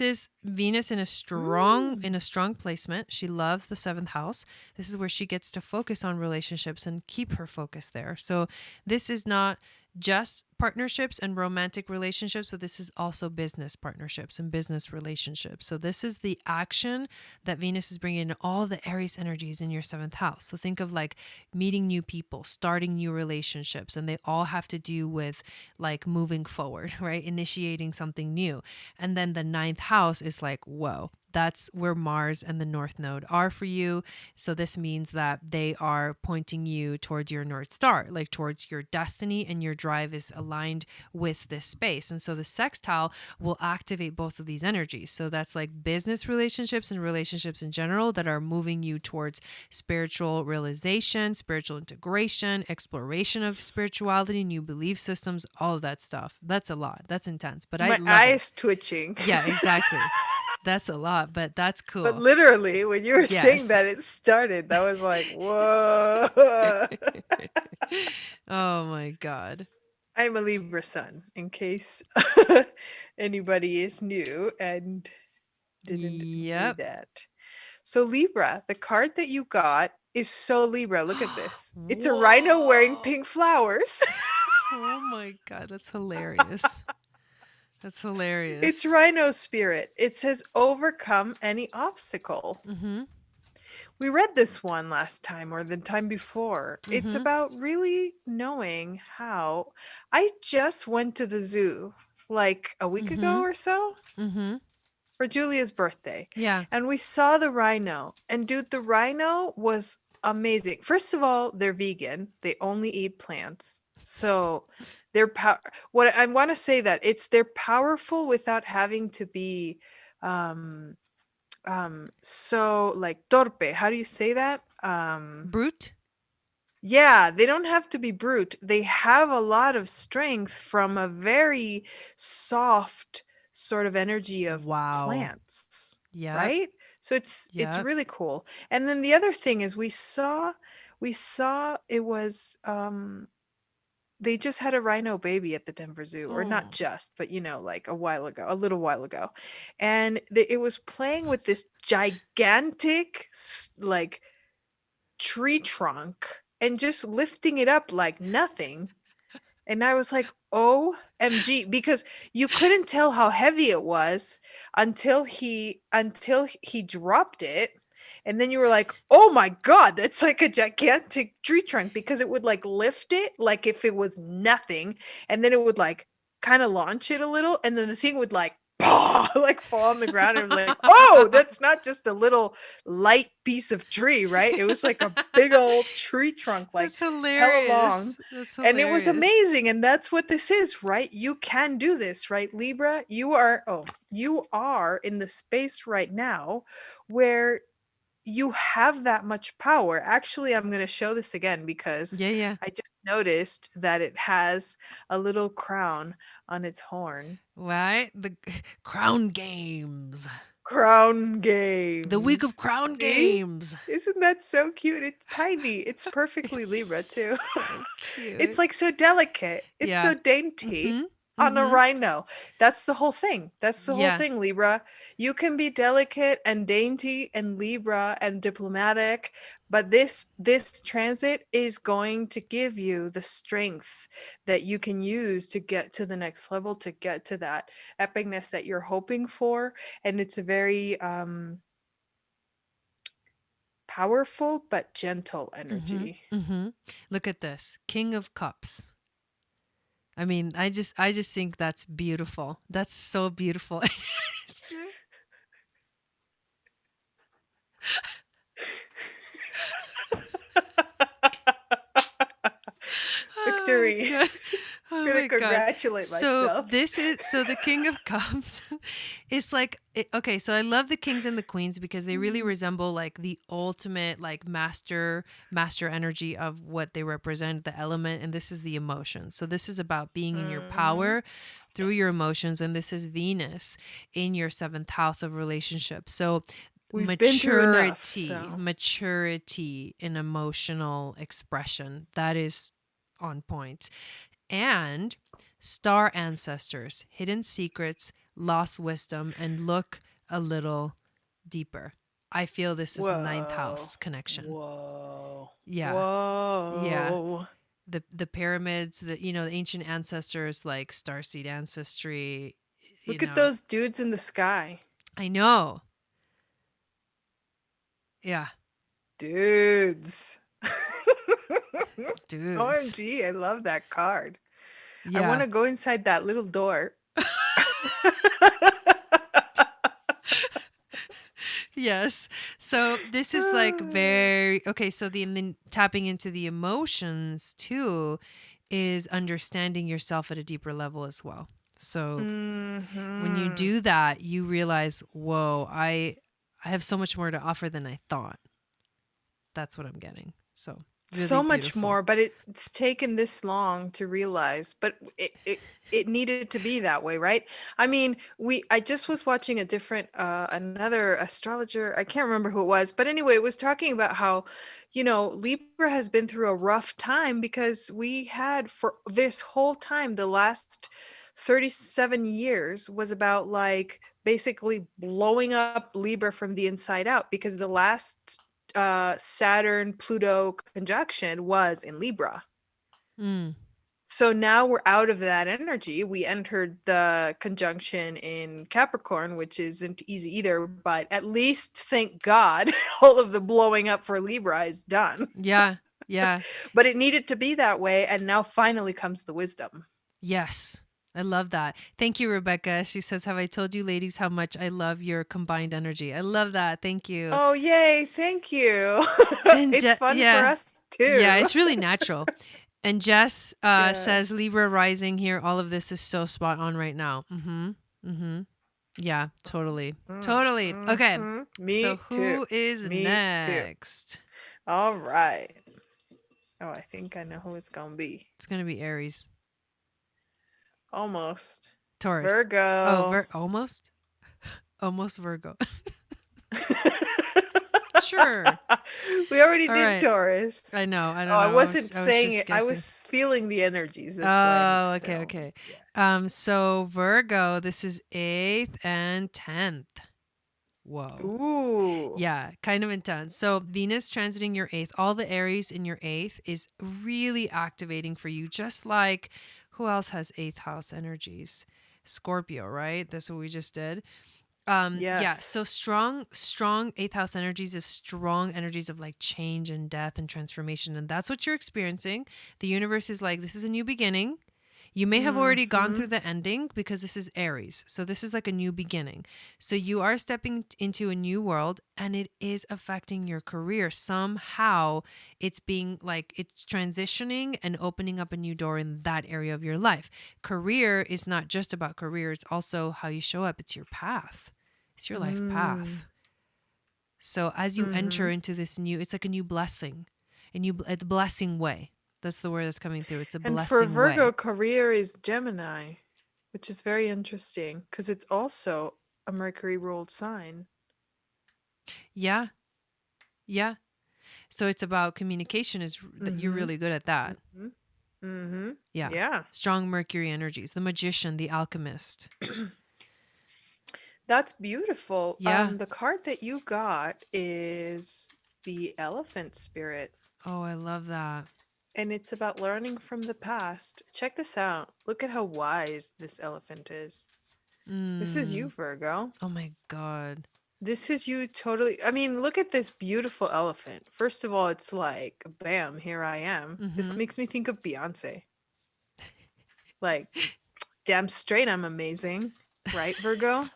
S1: is Venus in a strong placement. She loves the 7th house. This is where she gets to focus on relationships and keep her focus there. So this is not just partnerships and romantic relationships, but this is also business partnerships and business relationships. So this is the action that Venus is bringing in all the Aries energies in your 7th house. So think of like meeting new people, starting new relationships, and they all have to do with like moving forward, right? Initiating something new. And then the 9th house is like, whoa, that's where Mars and the North Node are for you. So this means that they are pointing you towards your North Star, like towards your destiny, and your drive is aligned with this space. And so the sextile will activate both of these energies. So that's like business relationships and relationships in general that are moving you towards spiritual realization, spiritual integration, exploration of spirituality, new belief systems, all of that stuff. That's a lot. That's intense, but I
S2: My
S1: love it.
S2: eyes twitching.
S1: Yeah, exactly. That's a lot, but that's
S2: But
S1: cool.
S2: literally, when you were saying
S1: Yes.
S2: that it started, that was like, whoa.
S1: Oh my God.
S2: I'm a Libra sun, in case anybody is new and didn't know
S1: Yep.
S2: that. So, Libra, the card that you got is so Libra. Look at this. It's a rhino wearing
S1: Whoa.
S2: pink flowers.
S1: Oh my God. That's hilarious. That's
S2: It's
S1: hilarious.
S2: rhino spirit. It says overcome any obstacle.
S1: Mm-hmm.
S2: We read this one last time or the time before. It's
S1: Mm-hmm.
S2: about really knowing how. I just went to the zoo like a week
S1: Mm-hmm.
S2: ago or so
S1: Mm-hmm.
S2: for Julia's birthday,
S1: Yeah.
S2: and we saw the rhino. And dude, the rhino was amazing. First of all, they're vegan, they only eat plants. So they're what I want to say that they're powerful without having to be um so like torpe, how do you say that?
S1: Brute?
S2: Yeah, they don't have to be brute. They have a lot of strength from a very soft sort of energy of
S1: Wow.
S2: plants,
S1: Yep.
S2: right? So it's
S1: Yep.
S2: really cool. And then the other thing is we saw it was they just had a rhino baby at the Denver Zoo, or not
S1: Oh.
S2: just, but like a while ago, a little while ago. And it was playing with this gigantic like tree trunk and just lifting it up like nothing. And I was like, OMG, because you couldn't tell how heavy it was until he dropped it. And then you were like, oh my God, that's like a gigantic tree trunk, because it would like lift it like if it was nothing. And then it would like kind of launch it a little. And then the thing would like, like fall on the ground. And it was like, oh, that's not just a little light piece of tree, right? It was like a big old tree trunk, like
S1: That's
S2: hella long.
S1: hilarious. That's
S2: And it was
S1: hilarious.
S2: amazing. And that's what this is, right? You can do this, right? Libra, you are in the space right now where you have that much power. Actually, I'm going to show this again because
S1: Yeah, yeah.
S2: I just noticed that it has a little crown on its horn.
S1: Right? The Crown Games.
S2: Crown
S1: The week of
S2: games.
S1: Crown
S2: See?
S1: Games.
S2: Isn't that so cute? It's tiny. It's perfectly Libra
S1: It's
S2: too.
S1: so
S2: It's
S1: cute.
S2: like so delicate. It's
S1: Yeah.
S2: so dainty
S1: Mm-hmm.
S2: on a
S1: Mm-hmm.
S2: rhino. That's the whole thing. That's the whole
S1: Yeah.
S2: thing, Libra. You can be delicate and dainty and Libra and diplomatic, but this transit is going to give you the strength that you can use to get to the next level, to get to that epicness that you're hoping for. And it's a very powerful but gentle
S1: Mm-hmm.
S2: energy.
S1: Mm-hmm. Look at this. King of Cups. I mean, I just think that's beautiful. That's so beautiful. Oh my
S2: Victory.
S1: god. Oh
S2: Gonna
S1: my god.
S2: congratulate
S1: So
S2: myself.
S1: this is so the King of Cups is like okay, so I love the kings and the queens because they really
S2: Mm.
S1: resemble like the ultimate like master energy of what they represent, the element, and this is the emotions. So this is about being in your
S2: Mhm.
S1: power through your emotions, and this is Venus in your 7th house of relationships. So
S2: We've been through enough, so
S1: maturity in emotional expression, that is on point. and star ancestors, hidden secrets, lost wisdom, and look a little deeper. I feel this is ninth
S2: Whoa.
S1: house connection.
S2: Whoa.
S1: Yeah. Yeah.
S2: Whoa.
S1: The pyramids, the ancient ancestors like starseed ancestry,
S2: Look at those dudes in the sky.
S1: I know. Yeah.
S2: Dudes.
S1: Dudes.
S2: OMG, I love that card. I want
S1: Yeah.
S2: to go inside that little door.
S1: Yes. So this is like very okay. So and then tapping into the emotions too is understanding yourself at a deeper level as well. So when you
S2: Mhm.
S1: do that, you realize, whoa, I have so much more to offer than I thought. That's what I'm getting. So really
S2: So much
S1: beautiful.
S2: more, but it's taken this long to realize, but it needed to be that way, right? I mean, I just was watching a different another astrologer, I can't remember who it was, but anyway, it was talking about how, Libra has been through a rough time because we had for this whole time, the last 37 years was about like basically blowing up Libra from the inside out because the last Saturn Pluto conjunction was in Libra.
S1: Mm.
S2: So now we're out of that energy. We entered the conjunction in Capricorn, which isn't easy either, but at least thank God all of the blowing up for Libra is done.
S1: Yeah. Yeah.
S2: But it needed to be that way. And now finally comes the wisdom.
S1: Yes. I love that. Thank you, Rebecca. She says, have I told you ladies how much I love your combined energy? I love that. Thank you.
S2: Oh, yay. Thank you.
S1: And
S2: It's fun for
S1: yeah.
S2: us
S1: Yeah,
S2: too.
S1: it's really natural. And Jess
S2: Yeah.
S1: says Libra rising here. All of this is so spot on right now. Mm-hmm. Mm-hmm. Yeah, totally. Totally. Okay. So
S2: Me too.
S1: who is
S2: Me too.
S1: next?
S2: All right. Oh, I think I know who it's gonna be.
S1: It's gonna be Aries.
S2: Almost.
S1: Taurus. Oh,
S2: Virgo.
S1: almost? Almost Virgo. Sure.
S2: We already
S1: All
S2: did
S1: right.
S2: Taurus.
S1: I know. I
S2: Oh,
S1: don't
S2: I
S1: know.
S2: wasn't
S1: I was
S2: saying
S1: just
S2: it. I
S1: guessing.
S2: was feeling the energies. That's why I'm
S1: Oh, okay,
S2: so
S1: okay.
S2: yeah.
S1: So Virgo, this is 8th and 10th. Whoa.
S2: Ooh.
S1: Yeah, kind of intense. So Venus transiting your 8th, all the Aries in your 8th is really activating for you, just like who else has 8th house energies? Scorpio, right? That's what we just did. Yeah,
S2: Yes.
S1: so strong 8th house energies is strong energies of like change and death and transformation. And that's what you're experiencing. The universe is like, this is a new beginning. You may have already gone
S2: Mm-hmm.
S1: through the ending because this is Aries. So this is like a new beginning. So you are stepping into a new world and it is affecting your career. Somehow it's being like it's transitioning and opening up a new door in that area of your life. Career is not just about career, it's also how you show up. It's your path. It's your life
S2: Mm.
S1: path. So as you enter
S2: Mm-hmm.
S1: into this new, it's like a new blessing, a blessing way. That's the word that's coming through. It's a
S2: And for
S1: blessing
S2: Virgo,
S1: way.
S2: career is Gemini, which is very interesting because it's also a Mercury ruled sign.
S1: Yeah. Yeah. So it's about communication is that you're
S2: Mm-hmm.
S1: really good at that.
S2: Mm-hmm. Mm-hmm.
S1: Yeah.
S2: Yeah.
S1: Strong Mercury energies, the magician, the alchemist.
S2: That's beautiful.
S1: Yeah.
S2: The card that you got is the elephant spirit,
S1: Oh, I love that.
S2: and it's about learning from the past. Check this out. Look at how wise this elephant is. This is you,
S1: Mm.
S2: Virgo.
S1: Oh my God.
S2: This is you totally. I mean, look at this beautiful elephant. First of all, it's like, bam, here I am. This
S1: Mm-hmm.
S2: makes me think of Beyonce. Like, damn straight, I'm amazing. Right, Virgo?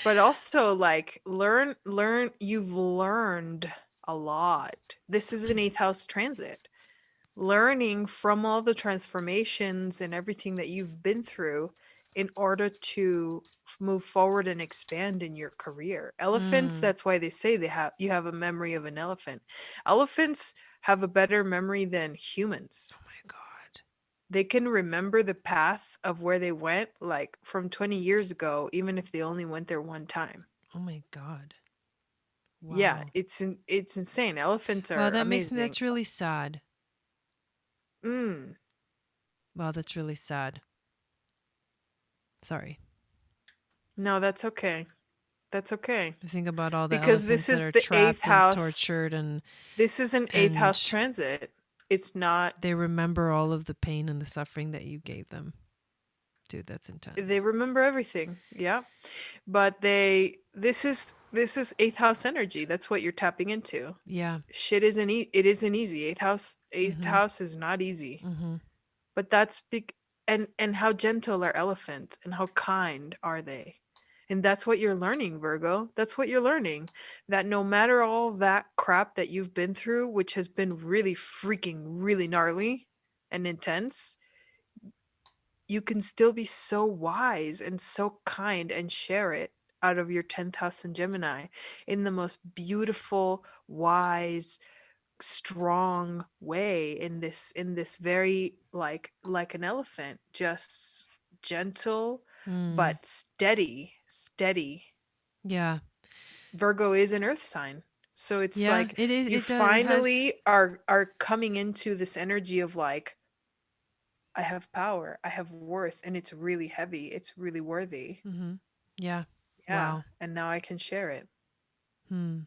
S2: But also like learn you've learned a lot. This is an eighth house transit. Learning from all the transformations and everything that you've been through in order to move forward and expand in your career. Elephants,
S1: Mm.
S2: that's why they say you have a memory of an elephant. Elephants have a better memory than humans.
S1: Oh my God.
S2: They can remember the path of where they went like from 20 years ago even if they only went there one time.
S1: Oh my God.
S2: Yeah,
S1: Wow.
S2: it's insane. Elephants
S1: Wow,
S2: are
S1: that makes me,
S2: amazing.
S1: that's really sad.
S2: Mm.
S1: Wow, that's really sad. Sorry.
S2: No, that's okay. That's okay.
S1: I think about all the
S2: Because
S1: elephants
S2: this
S1: that
S2: is
S1: are
S2: the eighth
S1: trapped and
S2: house.
S1: tortured and
S2: This is an eighth house
S1: and
S2: transit. It's not,
S1: they remember all of the pain and the suffering that you gave them. Dude, that's
S2: they
S1: intense.
S2: remember everything. Yeah. But this is eighth house energy. That's what you're tapping into.
S1: Yeah.
S2: Shit isn't it isn't easy. Eighth
S1: Mhm.
S2: house is not easy.
S1: Mhm.
S2: But that's big. And how gentle are elephants and how kind are they? And that's what you're learning, Virgo. That's what you're learning. That no matter all that crap that you've been through, which has been really freaking really gnarly and intense, you can still be so wise and so kind and share it out of your 10th house in Gemini in the most beautiful, wise, strong way, in this very like an elephant, just gentle
S1: Mm.
S2: but steady.
S1: Yeah.
S2: Virgo is an earth sign, so it's
S1: Yeah,
S2: like
S1: it is
S2: you
S1: it has
S2: finally are coming into this energy of like, I have power, I have worth, and it's really heavy, it's really worthy.
S1: Mhm. Yeah.
S2: Yeah,
S1: Wow.
S2: and now I can share it.
S1: Hmm.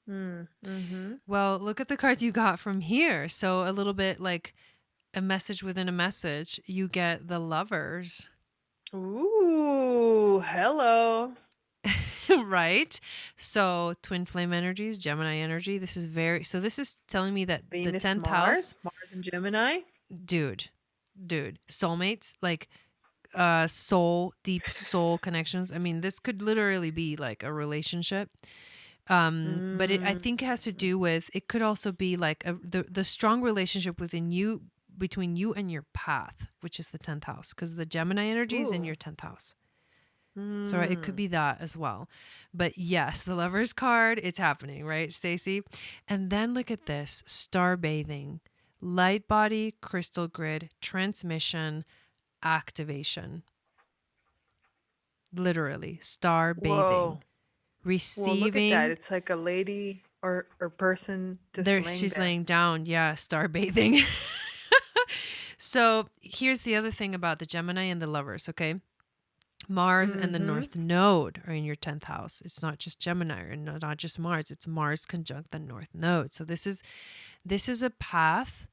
S2: Mm-hmm.
S1: Well, look at the cards you got from here. So a little bit like a message within a message. You get the lovers,
S2: Ooh, hello.
S1: right? So twin flame energies, Gemini energy. This is this is telling me that the
S2: Venus,
S1: 10th house,
S2: Mars and Gemini.
S1: dude, soulmates, like deep soul connections. I mean, this could literally be like a relationship. But I
S2: Mm.
S1: think it has to do with, it could also be like the strong relationship between you and your path, which is the 10th house, because the Gemini energy is in
S2: Ooh.
S1: your 10th house. So right, it could
S2: Mm.
S1: be that as well. But yes, the Lovers card, it's happening, right, Stacey? And then look at this: star bathing, light body, crystal grid, transmission, activation. Literally, star bathing,
S2: Whoa. Well, look at that.
S1: receiving.
S2: It's like a lady or person just
S1: There,
S2: laying
S1: she's
S2: there.
S1: laying down. Yeah, star bathing. So here's the other thing about the Gemini and the Lovers, okay? Mars and the
S2: Mm-hmm.
S1: North Node are in your 10th house. It's not just Gemini or not just Mars. It's Mars conjunct the North Node. So this is a path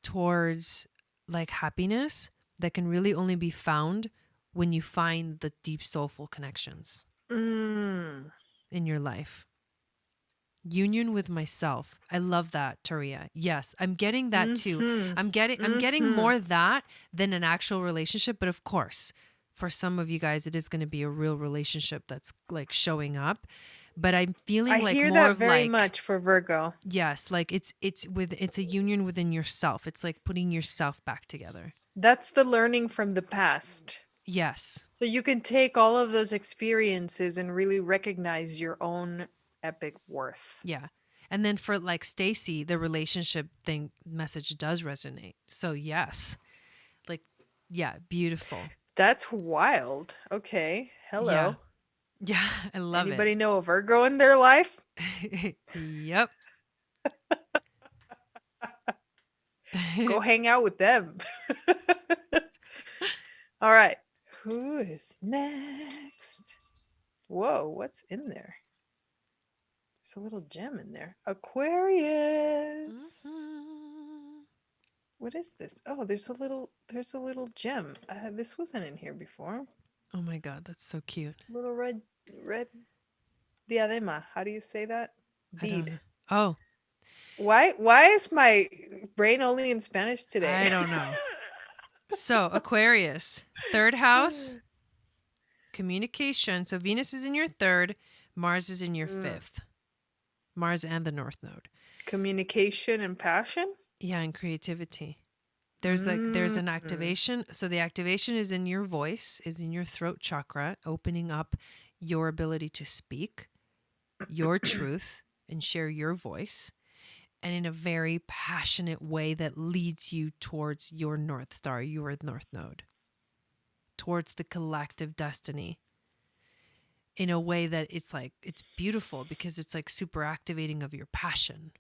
S1: towards like happiness that can really only be found when you find the deep soulful connections
S2: Mm.
S1: in your life. Union with myself. I love that, Taria. Yes, I'm getting that too.
S2: Mm-hmm.
S1: I'm getting
S2: Mm-hmm.
S1: more that than an actual relationship, but of course, for some of you guys it is going to be a real relationship that's like showing up. But I'm feeling
S2: I
S1: like
S2: hear
S1: more
S2: that
S1: of
S2: very
S1: like,
S2: much for Virgo.
S1: yes, like it's a union within yourself. It's like putting yourself back together.
S2: That's the learning from the past.
S1: Yes.
S2: So you can take all of those experiences and really recognize your own epic worth.
S1: Yeah. And then for like Stacy, the relationship thing message does resonate. So yes. Like, yeah, beautiful.
S2: That's wild. Okay.
S1: Yeah.
S2: Hello.
S1: Yeah, I love it.
S2: Anybody know a Virgo in their life?
S1: Yep.
S2: Go hang out with them. All right. Who is next? Whoa, what's in there? There's a little gem in there. Aquarius.
S1: Mhm.
S2: What is this? Oh, there's a little gem. This wasn't in here before.
S1: Oh my God, that's so cute.
S2: Little red diadema. How do you say that?
S1: I don't
S2: Bead.
S1: know. Oh,
S2: Why is my brain only in Spanish today?
S1: I don't know. So, Aquarius, third house, communication. So, Venus is in your third, Mars is in your
S2: Mm.
S1: fifth. Mars and the North Node.
S2: Communication and passion?
S1: Yeah, and creativity. There's
S2: Mm.
S1: an activation. So the activation is in your voice, is in your throat chakra, opening up your ability to speak your truth and share your voice, and in a very passionate way that leads you towards your North Star, your North Node, towards the collective destiny, in a way that it's like, it's beautiful because it's like super activating of your passion.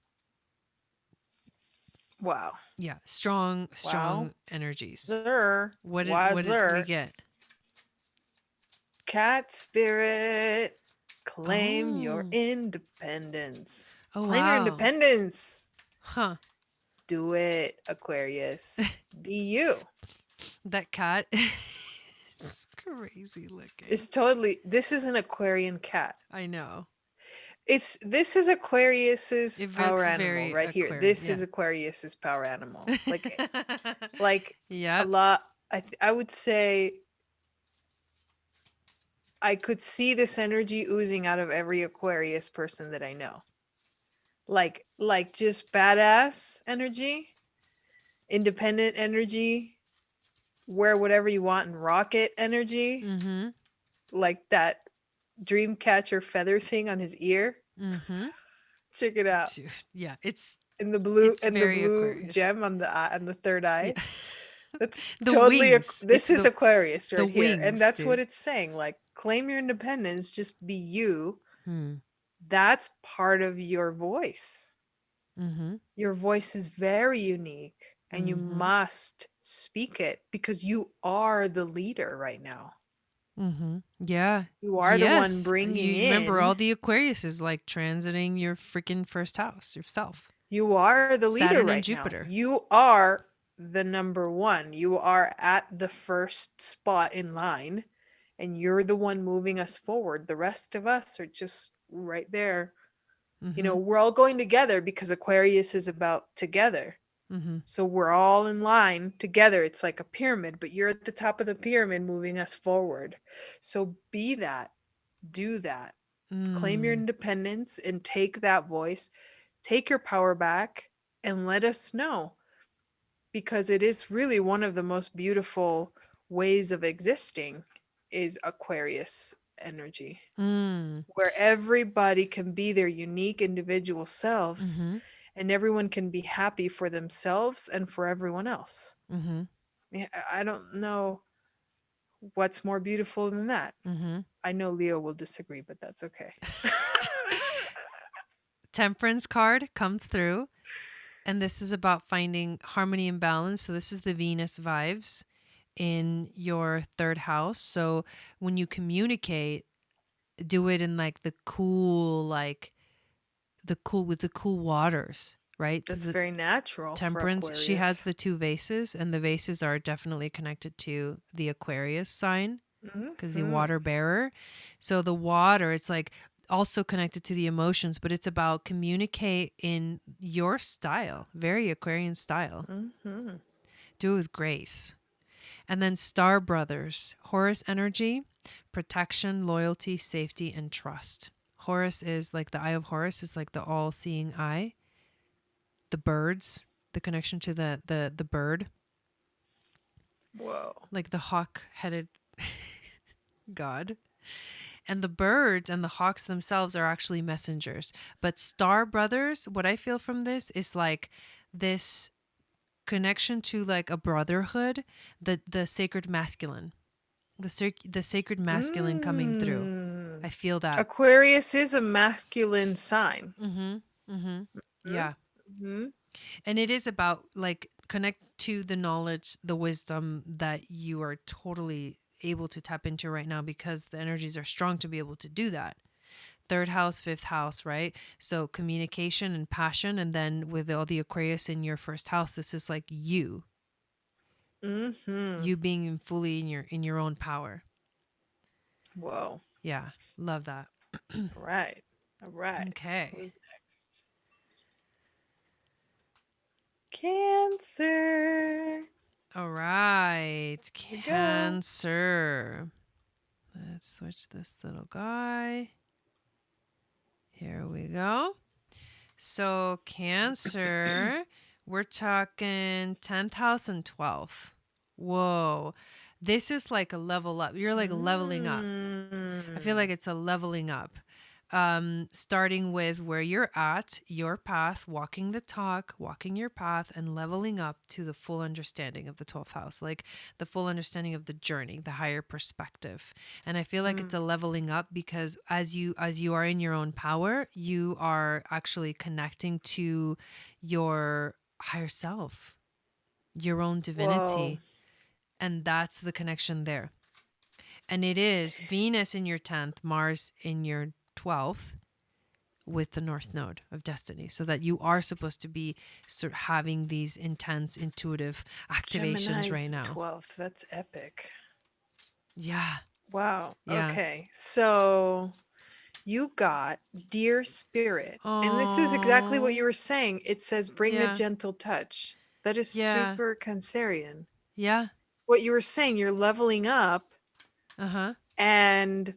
S2: Wow.
S1: Yeah, strong,
S2: Wow.
S1: strong energies.
S2: Zer.
S1: What did we
S2: Wazzer.
S1: get?
S2: Cat spirit. Claim your
S1: Oh.
S2: independence.
S1: Oh
S2: Claim your
S1: wow.
S2: independence.
S1: Huh.
S2: Do it, Aquarius. Be you.
S1: That cat is crazy looking.
S2: It's totally, this is an Aquarian cat.
S1: I know.
S2: This is Aquarius's
S1: It
S2: power
S1: looks
S2: animal
S1: very
S2: right here.
S1: Aquarian.
S2: This is
S1: Yeah.
S2: Aquarius's power animal. Like a
S1: Yep.
S2: lot. I would say I could see this energy oozing out of every Aquarius person that I know. Like just badass energy, independent energy, wear whatever you want and rocket energy,
S1: Mm-hmm.
S2: like that dream catcher feather thing on his ear.
S1: Mm-hmm.
S2: Check it out.
S1: Dude, yeah, it's
S2: In the
S1: very
S2: blue
S1: Aquarius.
S2: gem on the eye, on the third
S1: Yeah.
S2: eye. That's
S1: The
S2: totally
S1: wings.
S2: this
S1: It's
S2: is Aquarius
S1: the
S2: right here. And
S1: wings,
S2: that's what
S1: dude.
S2: it's saying. Like claim your independence, just be you.
S1: Hmm.
S2: That's part of your voice.
S1: Mm-hmm.
S2: Your voice is very unique and you
S1: Mm-hmm.
S2: must speak it because you are the leader right now.
S1: Mm-hmm. Yeah.
S2: You are the one
S1: Yes.
S2: bringing
S1: You remember
S2: in.
S1: all the Aquarius is like transiting your freaking first house yourself.
S2: You are the leader
S1: Saturn and
S2: right now.
S1: Jupiter.
S2: You are the number one. You are at the first spot in line and you're the one moving us forward. The rest of us are just right there.
S1: Mm-hmm.
S2: We're all going together because Aquarius is about together.
S1: Mm-hmm.
S2: So we're all in line together. It's like a pyramid, but you're at the top of the pyramid moving us forward. So be that, do that. Claim your
S1: Mm.
S2: independence and take that voice, take your power back, and let us know because it is really one of the most beautiful ways of existing is Aquarius energy,
S1: Mm.
S2: where everybody can be their unique individual selves
S1: Mm-hmm.
S2: and everyone can be happy for themselves and for everyone else.
S1: Mm-hmm.
S2: Yeah, I don't know what's more beautiful than that.
S1: Mm-hmm.
S2: I know Leo will disagree, but that's okay.
S1: Temperance card comes through, and this is about finding harmony and balance. So this is the Venus vibes in your third house. So when you communicate, do it in like the cool, with the cool waters, right?
S2: That's
S1: The
S2: very natural for
S1: Temperance, she has
S2: Aquarius.
S1: the two vases, and the vases are definitely connected to the Aquarius sign because the
S2: Mhm.
S1: water bearer. So the water, it's like also connected to the emotions, but it's about communicate in your style, very Aquarian style.
S2: Mhm.
S1: Do it with grace. And then Star Brothers, Horus energy, protection, loyalty, safety, and trust. Horus is like the eye of Horus is like the all-seeing eye. The birds, the connection to the bird,
S2: Whoa.
S1: like the hawk-headed god. And the birds and the hawks themselves are actually messengers. But Star Brothers, what I feel from this is like this connection to like a brotherhood, the sacred masculine, the sacred masculine coming through. I
S2: Mm.
S1: feel that.
S2: Aquarius is a masculine sign.
S1: Mm-hmm. Mm-hmm.
S2: Mhm.
S1: Yeah.
S2: Mhm.
S1: And it is about like connect to the knowledge, the wisdom that you are totally able to tap into right now because the energies are strong to be able to do that. Third house, fifth house, right? So communication and passion. And then with all the Aquarius in your first house, this is like
S2: Mhm.
S1: you being fully in your own power.
S2: Whoa.
S1: Yeah. Love that.
S2: All right. All right.
S1: Okay.
S2: Who's next? Cancer.
S1: All right.
S2: Here we go.
S1: Cancer. Let's switch this little guy. Here we go. So, Cancer, we're talking 10th house and 12th. Whoa. This is like a level up. You're like leveling up. I feel like
S2: Mm.
S1: it's a leveling up. Starting with where you're at, your path, walking the talk, walking your path, and leveling up to the full understanding of the 12th house, like the full understanding of the journey, the higher perspective. And I feel like it's a leveling up because as you are in your own power, you are actually connecting to your higher self, your own
S2: Whoa.
S1: divinity. And that's the connection there. And it is Venus in your 10th, Mars in your 12th, with the North Node of Destiny, so that you are supposed to be sort of having these intense intuitive activations
S2: Gemini's
S1: right
S2: the
S1: now.
S2: 12th. That's epic.
S1: Yeah.
S2: Wow.
S1: Yeah.
S2: Okay. So you got Dear Spirit. And this is exactly what you
S1: Oh,
S2: were saying. It says bring the
S1: yeah.
S2: gentle touch. That is
S1: Yeah.
S2: super Cancerian.
S1: Yeah.
S2: What you were saying, you're leveling up,
S1: Uh-huh.
S2: and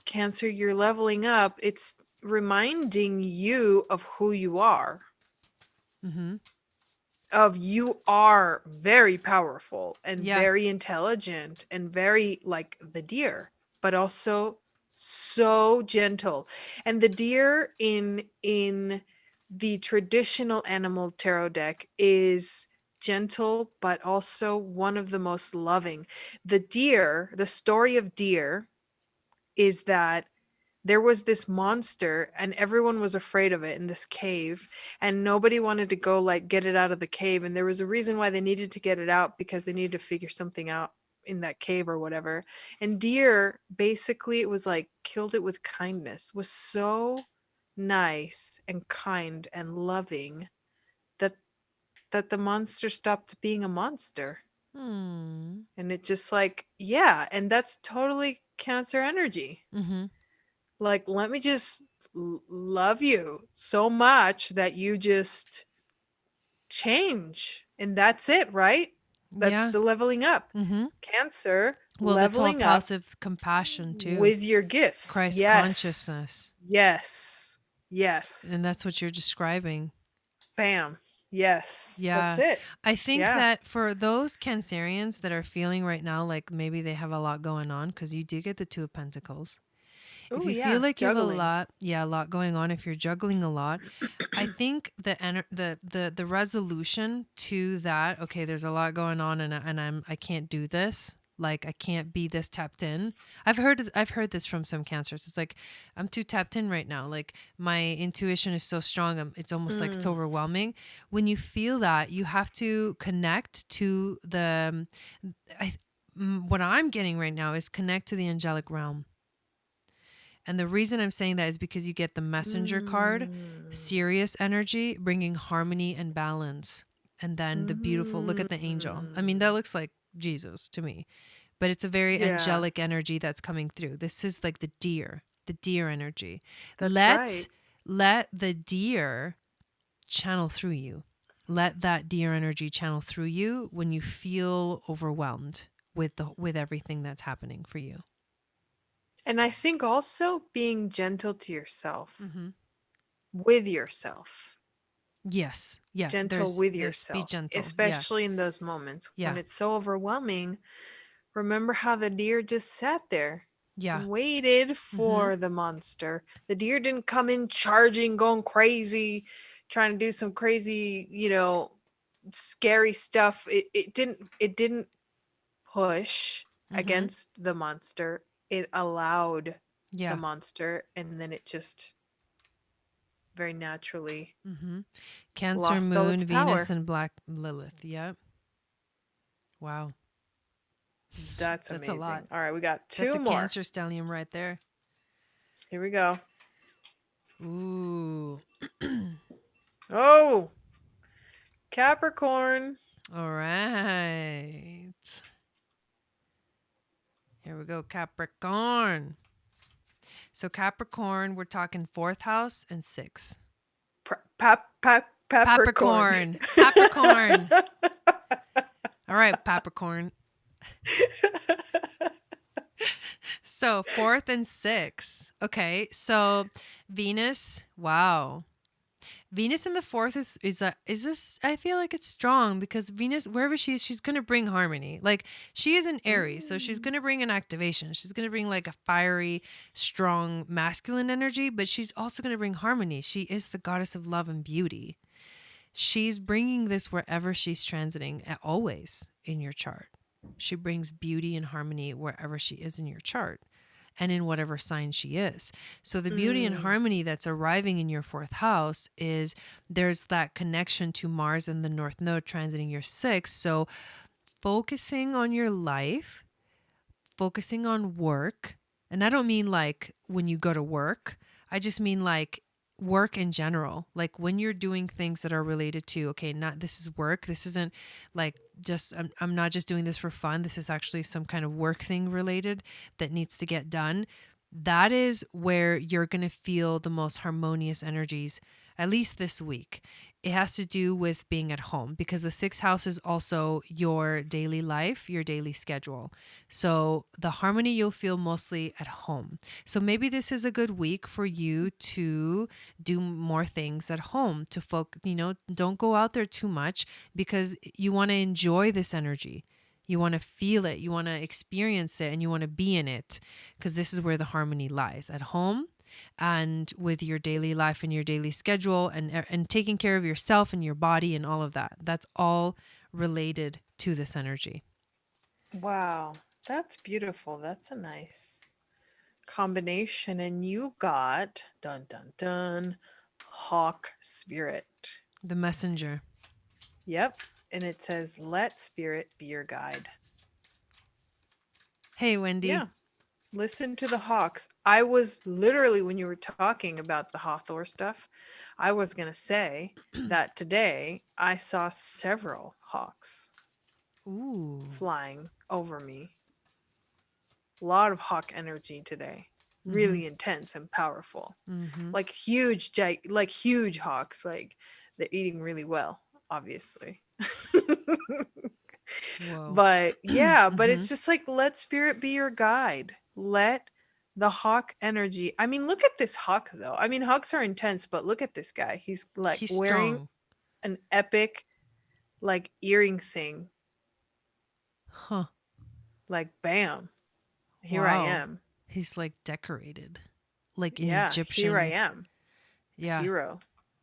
S2: Cancer, you're leveling up. It's reminding you of who you are.
S1: Mm-hmm.
S2: Of you are very powerful and
S1: Yeah.
S2: very intelligent and very like the deer, but also so gentle. And the deer in the traditional animal tarot deck is gentle but also one of the most loving. The deer, the story of deer is that there was this monster and everyone was afraid of it in this cave, and nobody wanted to go like get it out of the cave, and there was a reason why they needed to get it out, because they needed to figure something out in that cave or whatever. And deer basically, it was like killed it with kindness, was so nice and kind and loving that the monster stopped being a monster.
S1: Hmm.
S2: And it just like, yeah, and that's totally Cancer energy.
S1: Mm-hmm.
S2: Like, let me just love you so much that you just change. And that's it, right? That's
S1: Yeah.
S2: the leveling up.
S1: Mm-hmm.
S2: Cancer,
S1: Well, the 12th
S2: leveling up
S1: house of compassion too.
S2: with your gifts.
S1: Christ
S2: Yes.
S1: consciousness.
S2: Yes.
S1: And
S2: Yes.
S1: that's what you're describing.
S2: Bam. Yes. That's
S1: Yeah.
S2: it.
S1: I think
S2: Yeah.
S1: that for those Cancerians that are feeling right now like maybe they have a lot going on, because you do get the Two of Pentacles. If
S2: Oh,
S1: you feel
S2: yeah.
S1: like you have a
S2: Juggling.
S1: lot, yeah, a lot going on, if you're juggling a lot, I think the resolution to that, okay, there's a lot going on, and I can't do this. Like I can't be this tapped in. I've heard this from some cancers. It's like I'm too tapped in right now. Like my intuition is so strong. It's almost like it's
S2: Mm.
S1: overwhelming. When you feel that, you have to connect to the. I, what I'm getting right now is connect to the angelic realm. And the reason I'm saying that is because you get the messenger card,
S2: Mm.
S1: Sirius energy, bringing harmony and balance. And then the beautiful, look at the angel. I mean, that
S2: Mm.
S1: looks like Jesus to me, but it's a very
S2: Yeah,
S1: angelic energy that's coming through. This is like the deer energy.
S2: that's right.
S1: Let the deer channel through you. Let that deer energy channel through you when you feel overwhelmed with everything that's happening for you.
S2: And I think also being gentle to yourself,
S1: Mm-hmm.
S2: with yourself,
S1: Yes. Yeah.
S2: gentle
S1: There's
S2: with
S1: this. Be
S2: yourself,
S1: gentle. Yeah.
S2: especially in those moments when
S1: Yeah.
S2: it's so overwhelming. Remember how the deer just sat there
S1: Yeah.
S2: and waited
S1: Mm-hmm.
S2: for the monster. The deer didn't come in charging, going crazy, trying to do some crazy, scary stuff. It didn't push
S1: Mm-hmm.
S2: against the monster. It allowed the
S1: Yeah.
S2: monster, and then it just very naturally
S1: Mm-hmm. Cancer
S2: lost all its
S1: moon, Venus,
S2: power.
S1: and Black Lilith. Yep. Wow.
S2: That's
S1: That's a lot.
S2: amazing. All right, we got
S1: That's
S2: two
S1: a
S2: more.
S1: Cancer stellium right there.
S2: Here we go.
S1: Ooh.
S2: Oh, Capricorn.
S1: All right. Here we go, Capricorn. So Capricorn, we're talking fourth house and six.
S2: Peppercorn.
S1: Capricorn. Capricorn. All right, Capricorn. So fourth and sixth. Okay, so Venus. Wow, Venus in the fourth is this? I feel like it's strong because Venus, wherever she is, she's gonna bring harmony. Like she is an Aries, so she's
S2: Mm.
S1: gonna bring an activation. She's gonna bring like a fiery, strong masculine energy, but she's also gonna bring harmony. She is the goddess of love and beauty. She's bringing this wherever she's transiting, always in your chart. She brings beauty and harmony wherever she is in your chart. and in whatever sign she is. So the beauty and
S2: Mm.
S1: harmony that's arriving in your fourth house is there's that connection to Mars and the North Node transiting your sixth. So focusing on your life, focusing on work. And I don't mean like when you go to work, I just mean like work in general. Like when you're doing things that are related to, okay, not this is work. This isn't like just, I'm not just doing this for fun. This is actually some kind of work thing related that needs to get done. That is where you're going to feel the most harmonious energies, at least this week. It has to do with being at home because the sixth house is also your daily life, your daily schedule. So the harmony you'll feel mostly at home. So maybe this is a good week for you to do more things at home, to don't go out there too much because you want to enjoy this energy. You want to feel it, you want to experience it, and you want to be in it because this is where the harmony lies, at home and with your daily life and your daily schedule and taking care of yourself and your body and all of that. That's all related to this energy.
S2: Wow, that's beautiful. That's a nice combination. And you got dun dun dun hawk spirit.
S1: The messenger.
S2: Yep. And it says, let spirit be your guide.
S1: Hey, Wendy.
S2: Yeah. Listen to the hawks. I was literally, when you were talking about the Hawthorne stuff, I was going to say that today I saw several hawks
S1: Ooh.
S2: flying over me. A lot of hawk energy today. Really intense and powerful. Like huge hawks. Like they're eating really well, obviously.
S1: Whoa.
S2: But yeah, but it's just like, let spirit be your guide. Let the hawk energy. I mean, look at this hawk though. I mean, hawks are intense, but look at this guy. He's like
S1: He's
S2: wearing
S1: strong.
S2: an epic like earring thing.
S1: Huh.
S2: Like bam. Here I
S1: Wow.
S2: am.
S1: He's like decorated. Like an
S2: Yeah, here I
S1: Egyptian.
S2: am.
S1: Yeah.
S2: Hero.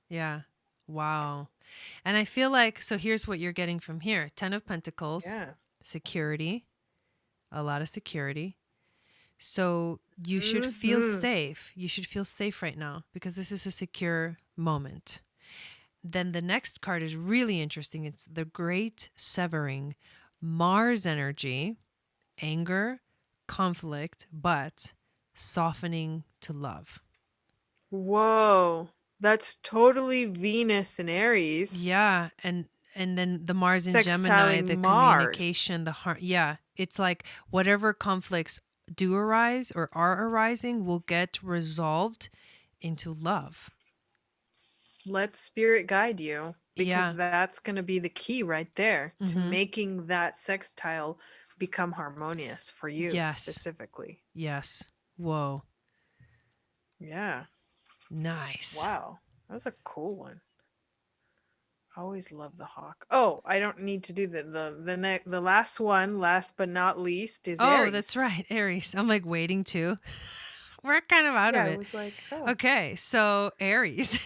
S1: Yeah. Wow. And I feel like, so here's what you're getting from here. 10 of Pentacles,
S2: Yeah.
S1: security, a lot of security. So you should feel
S2: Mm-hmm.
S1: safe. You should feel safe right now because this is a secure moment. Then the next card is really interesting. It's the Great Severing. Mars energy, anger, conflict, but softening to love.
S2: Whoa. That's totally Venus and Aries.
S1: Yeah, and then the Mars in Gemini,
S2: Sextiling
S1: the
S2: Mars.
S1: communication, the heart. Yeah, it's like whatever conflicts do arise or are arising will get resolved into love.
S2: Let spirit guide you because
S1: Yeah.
S2: that's going to be the key right there to
S1: Mm-hmm.
S2: making that sextile become harmonious for you
S1: Yes.
S2: specifically.
S1: Yes. Whoa.
S2: Yeah.
S1: Nice.
S2: Wow. That was a cool one. I always love the hawk. Oh, I don't need to do the last one, last but not least, is
S1: Oh,
S2: Aries.
S1: that's right. Aries. I'm like waiting to. We're kind of out
S2: Yeah,
S1: of
S2: I
S1: it.
S2: was like, oh.
S1: Okay, so Aries.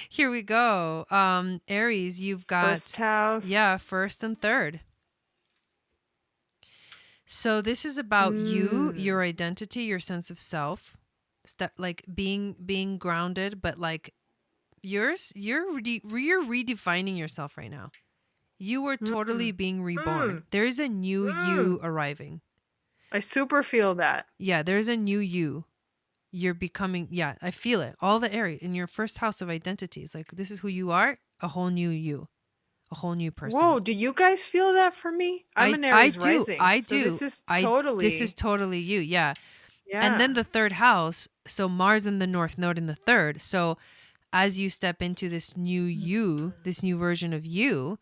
S1: Here we go. Aries, you've got
S2: First house.
S1: Yeah, first and third. So this is about you, your identity, your sense of self, like being grounded, but like you're redefining yourself right now. You are totally being reborn. There is a new you arriving.
S2: I super feel that.
S1: Yeah, there's a new you. You're becoming, yeah, I feel it. All the area in your first house of identities. Like this is who you are, a whole new you, a whole new person.
S2: Whoa, do you guys feel that for me? I'm an Aries rising.
S1: I
S2: so
S1: do.
S2: This is totally.
S1: This is totally you. Yeah.
S2: Yeah.
S1: And then the third house, so Mars in the North Node in the third. So as you step into this new you, this new version of you,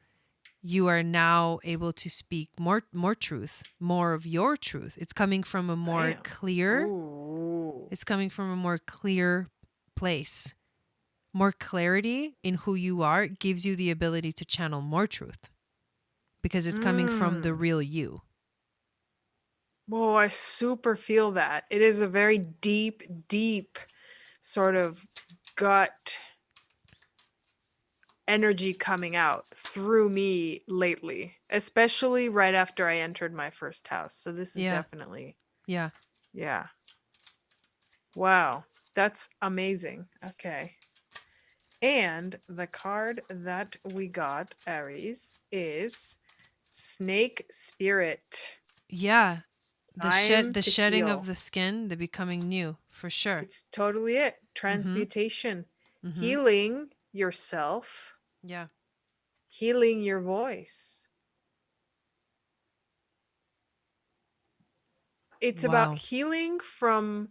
S1: you are now able to speak more truth, more of your truth. It's coming from a more clear.
S2: Ooh.
S1: It's coming from a more clear place. More clarity in who you are gives you the ability to channel more truth because it's coming from the real you.
S2: Whoa, I super feel that. It is a very deep, deep sort of gut energy coming out through me lately, especially right after I entered my first house. So this is definitely.
S1: Yeah.
S2: Yeah. Wow. That's amazing. Okay. And the card that we got, Aries, is Snake Spirit.
S1: Yeah.
S2: Time
S1: The
S2: to
S1: shedding of
S2: heal.
S1: the skin, the becoming new, for sure.
S2: It's totally it.
S1: Mm-hmm.
S2: Transmutation.
S1: Mm-hmm.
S2: Healing yourself,
S1: Yeah.
S2: healing your voice. It's about
S1: Wow.
S2: healing from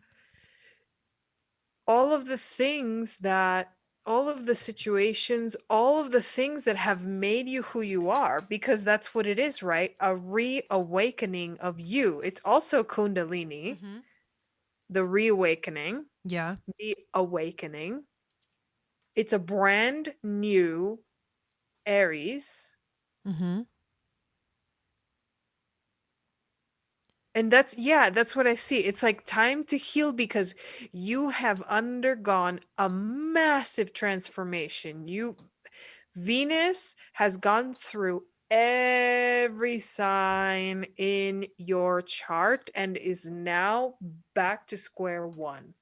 S2: all of the things that all of the situations, all of the things that have made you who you are, because that's what it is, right? A reawakening of you. It's also Kundalini,
S1: Mm-hmm.
S2: the reawakening,
S1: Yeah.
S2: the awakening. It's a brand new Aries.
S1: Mm-hmm.
S2: And that's, yeah, that's what I see. It's like time to heal because you have undergone a massive transformation. Venus has gone through every sign in your chart and is now back to square one.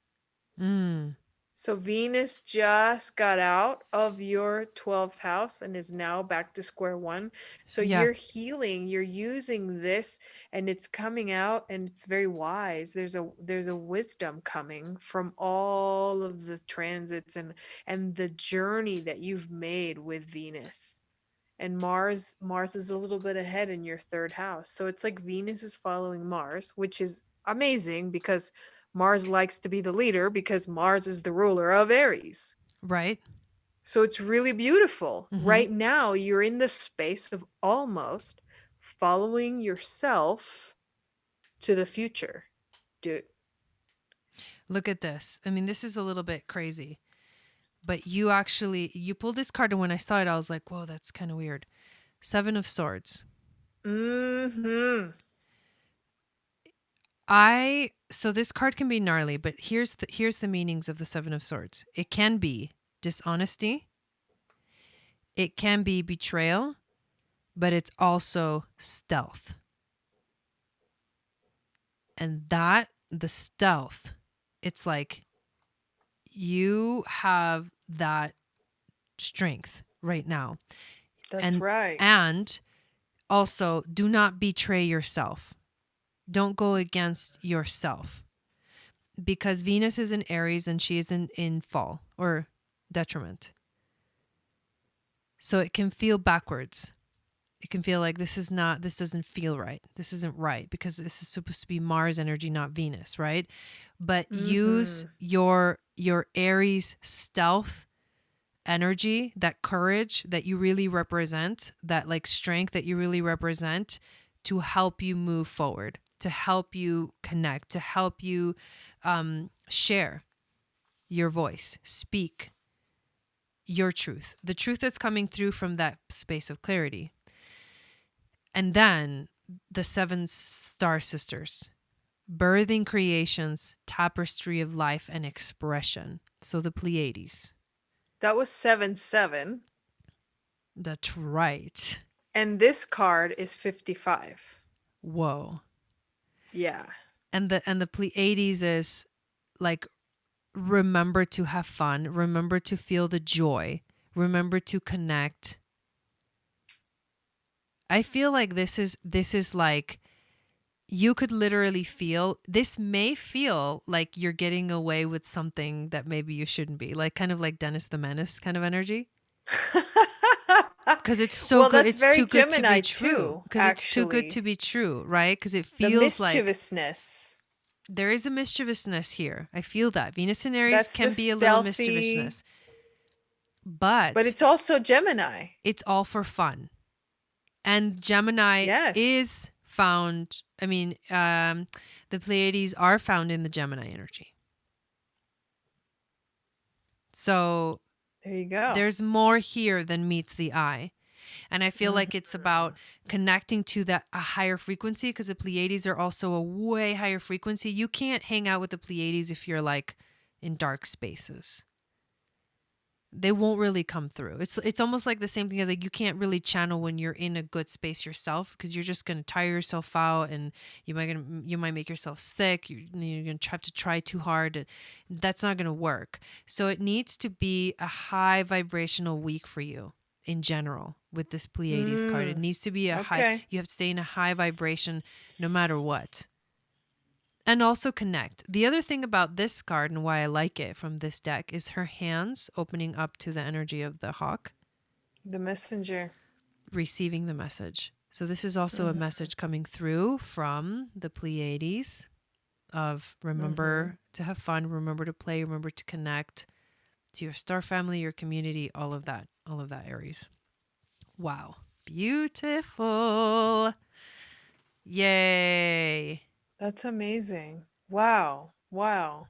S1: Mm.
S2: So Venus just got out of your 12th house and is now back to square one. So
S1: Yeah.
S2: you're healing, you're using this and it's coming out and it's very wise. There's a wisdom coming from all of the transits and the journey that you've made with Venus. And Mars is a little bit ahead in your third house. So it's like Venus is following Mars, which is amazing because Mars likes to be the leader because Mars is the ruler of Aries.
S1: Right.
S2: So it's really beautiful.
S1: Mm-hmm.
S2: Right now, you're in the space of almost following yourself to the future. Dude.
S1: Look at this. I mean, this is a little bit crazy. But you pulled this card, and when I saw it, I was like, whoa, that's kind of weird. Seven of Swords.
S2: Mm-hmm.
S1: So this card can be gnarly, but here's the meanings of the Seven of Swords. It can be dishonesty, it can be betrayal, but it's also stealth. And the stealth, it's like you have that strength right now.
S2: That's
S1: And
S2: right.
S1: and also do not betray yourself. Don't go against yourself. Because Venus is in Aries and she is in fall or detriment. So it can feel backwards. It can feel like this doesn't feel right. This isn't right because this is supposed to be Mars energy, not Venus, right? But use
S2: Mm-hmm.
S1: your Aries stealth energy, that courage that you really represent, that like strength that you really represent to help you move forward, to help you connect, to help you share your voice, speak your truth, the truth that's coming through from that space of clarity. And then the seven star sisters, birthing creations, tapestry of life and expression. So the Pleiades.
S2: That was 7-7.
S1: That's right.
S2: And this card is 55.
S1: Whoa.
S2: Yeah.
S1: And the Pleiades is like, remember to have fun, remember to feel the joy, remember to connect. I feel like this is like, you could literally feel, this may feel like you're getting away with something that maybe you shouldn't be, like kind of like Dennis the Menace kind of energy. Because it's so
S2: Well,
S1: good,
S2: that's
S1: it's
S2: very
S1: too good to be
S2: Gemini
S1: true.
S2: too,
S1: Because it's too good
S2: actually.
S1: to be true, right? Because it
S2: The
S1: feels like
S2: mischievousness.
S1: there is a mischievousness here. I feel that Venus and Aries
S2: That's the
S1: can be a little
S2: stealthy,
S1: mischievousness,
S2: but
S1: but
S2: it's also Gemini.
S1: it's all for fun. And Gemini
S2: Yes.
S1: is found, the Pleiades are found in the Gemini energy. So
S2: There you go.
S1: there's more here than meets the eye. And I feel
S2: Mhm.
S1: like it's about connecting to a higher frequency, because the Pleiades are also a way higher frequency. You can't hang out with the Pleiades if you're like in dark spaces. they won't really come through. It's almost like the same thing as like you can't really channel when you're in a good space yourself because you're just gonna tire yourself out and you might make yourself sick. You're gonna have to try too hard. And that's not gonna work. So it needs to be a high vibrational week for you in general with this Pleiades card. It
S2: Mm,
S1: needs to be a high.
S2: okay.
S1: You have to stay in a high vibration no matter what. And also connect. The other thing about this card and why I like it from this deck is her hands opening up to the energy of the hawk,
S2: The messenger.
S1: receiving the message. So this is also a
S2: Mm-hmm.
S1: message coming through from the Pleiades of
S2: Mm-hmm.
S1: remember to have fun, remember to play, remember to connect to your star family, your community, all of that, Aries. Wow. Beautiful. Yay.
S2: That's amazing. Wow. Wow.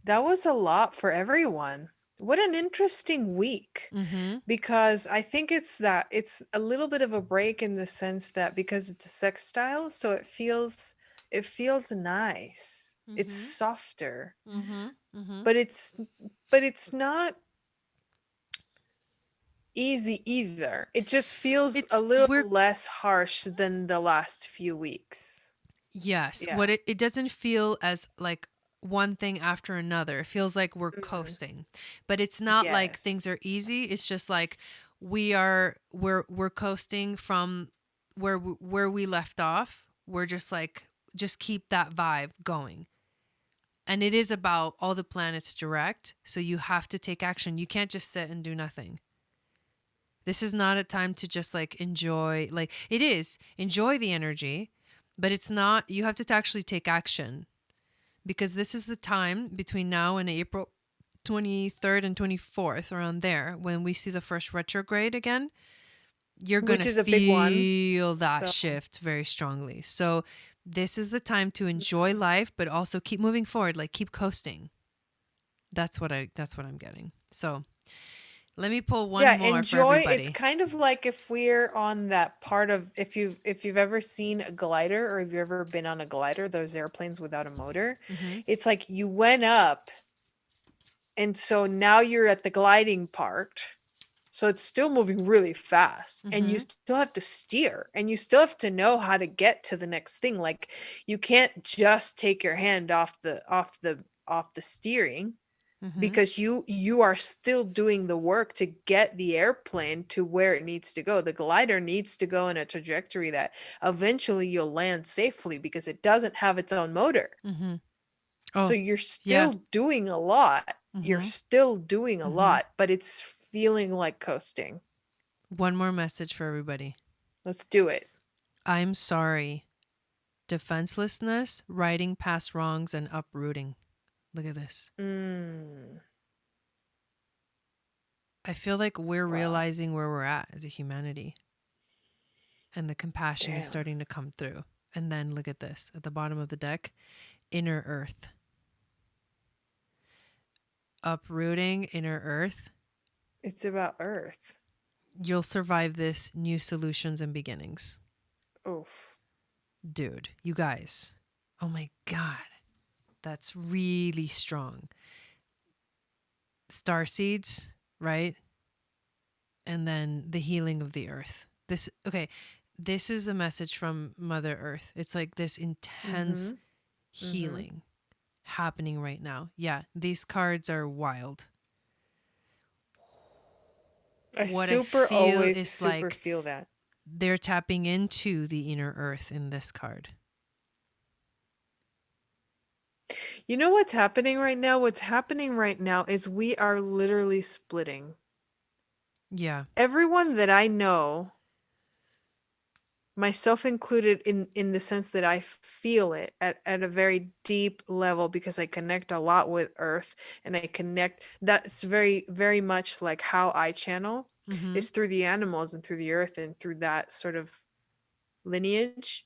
S2: That was a lot for everyone. What an interesting week.
S1: Mhm.
S2: Because I think it's a little bit of a break in the sense that because it's a sextile, so it feels nice. It's
S1: Mhm.
S2: softer,
S1: Mhm. Mhm.
S2: but it's not easy either. It just feels a
S1: It's
S2: little
S1: we're
S2: less harsh than the last few weeks.
S1: Yes.
S2: Yeah.
S1: What it doesn't feel as like one thing after another. It feels like we're
S2: Mm,
S1: coasting. But it's not like things
S2: yes.
S1: are easy. It's just like we're coasting from where we left off. We're just like just keep that vibe going. And it is about all the planets direct, so you have to take action. You can't just sit and do nothing. This is not a time to just like enjoy, like it is, enjoy the energy, but it's not, you have to actually take action because this is the time between now and April 23rd and 24th, around there, when we see the first retrograde again. You're going
S2: Which
S1: to
S2: is a big one.
S1: feel that
S2: So,
S1: shift very strongly. So, this is the time to enjoy
S2: mhm.
S1: life, but also keep moving forward, like keep coasting. That's what I'm getting. So, let me pull one
S2: Yeah,
S1: more for
S2: enjoy. It's
S1: everybody.
S2: kind of like if we're on that part of if you've ever seen a glider or if you've ever been on a glider, those airplanes without a motor,
S1: Mhm.
S2: it's like you went up and so now you're at the gliding part. So it's still moving really fast and you
S1: Mhm.
S2: still have to steer and you still have to know how to get to the next thing. Like you can't just take your hand off the steering
S1: Mhm.
S2: because you are still doing the work to get the airplane to where it needs to go. The glider needs to go in a trajectory that eventually you'll land safely because it doesn't have its own motor.
S1: Mhm.
S2: So
S1: Oh,
S2: you're
S1: yeah.
S2: still doing a lot. You're
S1: Mhm.
S2: still doing a
S1: Mhm.
S2: lot, but it's feeling like coasting.
S1: One more message for everybody.
S2: Let's do it.
S1: I'm sorry. Defenselessness, riding past wrongs, and uprooting. Look at this.
S2: Mm,
S1: I feel like we're
S2: wow.
S1: realizing where we're at as a humanity, and the compassion is
S2: Damn.
S1: starting to come through. And then look at this at the bottom of the deck, inner earth. Uprooting, inner earth.
S2: It's about Earth.
S1: You'll survive this, new solutions and beginnings.
S2: Oof.
S1: Dude, you guys. Oh my God. That's really strong. Star seeds, right? And then the healing of the earth. Okay, this is a message from Mother Earth. It's like this intense
S2: Mm-hmm. Mm-hmm.
S1: healing happening right now. Yeah, these cards are wild.
S2: I
S1: What I
S2: super
S1: feel
S2: always
S1: is
S2: super
S1: like
S2: feel that.
S1: they're tapping into the inner earth in this card.
S2: You know what's happening right now? What's happening right now is we are literally splitting.
S1: Yeah.
S2: Everyone that I know, myself included in the sense that I feel it at a very deep level because I connect a lot with Earth and I connect that's very very much like how I channel
S1: Mm-hmm.
S2: is through the animals and through the earth and through that sort of lineage.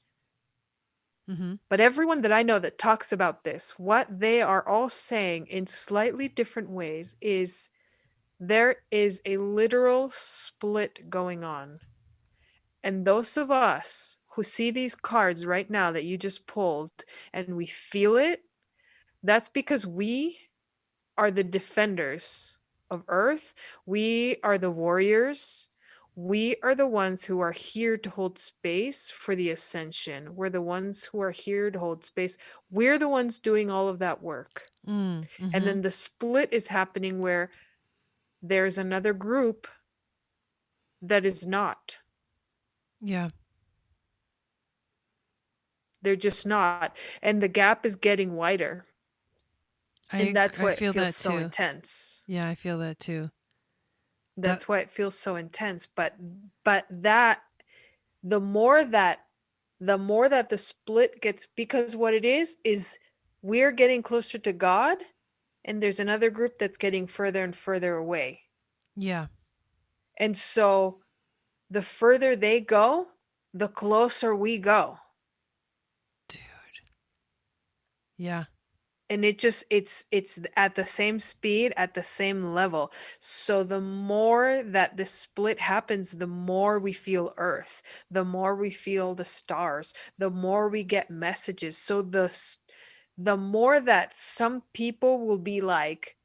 S1: Mm-hmm.
S2: But everyone that I know that talks about this, what they are all saying in slightly different ways is there is a literal split going on. And those of us who see these cards right now that you just pulled and we feel it, that's because we are the defenders of Earth, we are the warriors. We are the ones who are here to hold space for the ascension. We're the ones who are here to hold space. We're the ones doing all of that work. And
S1: Mm-hmm.
S2: then the split is happening where there's another group that is not.
S1: Yeah.
S2: They're just not. And the gap is getting wider. And that's
S1: I
S2: why it
S1: feel
S2: feels
S1: that
S2: so
S1: too.
S2: intense.
S1: Yeah, I feel that too. That
S2: That's why it feels so intense. But that the more that the split gets, because what it is we're getting closer to God, and there's another group that's getting further and further away.
S1: yeah,
S2: And so the further they go, the closer we go.
S1: dude. Yeah.
S2: And it's at the same speed, at the same level. So the more that this split happens, the more we feel Earth, the more we feel the stars, the more we get messages. So the more that some people will be like,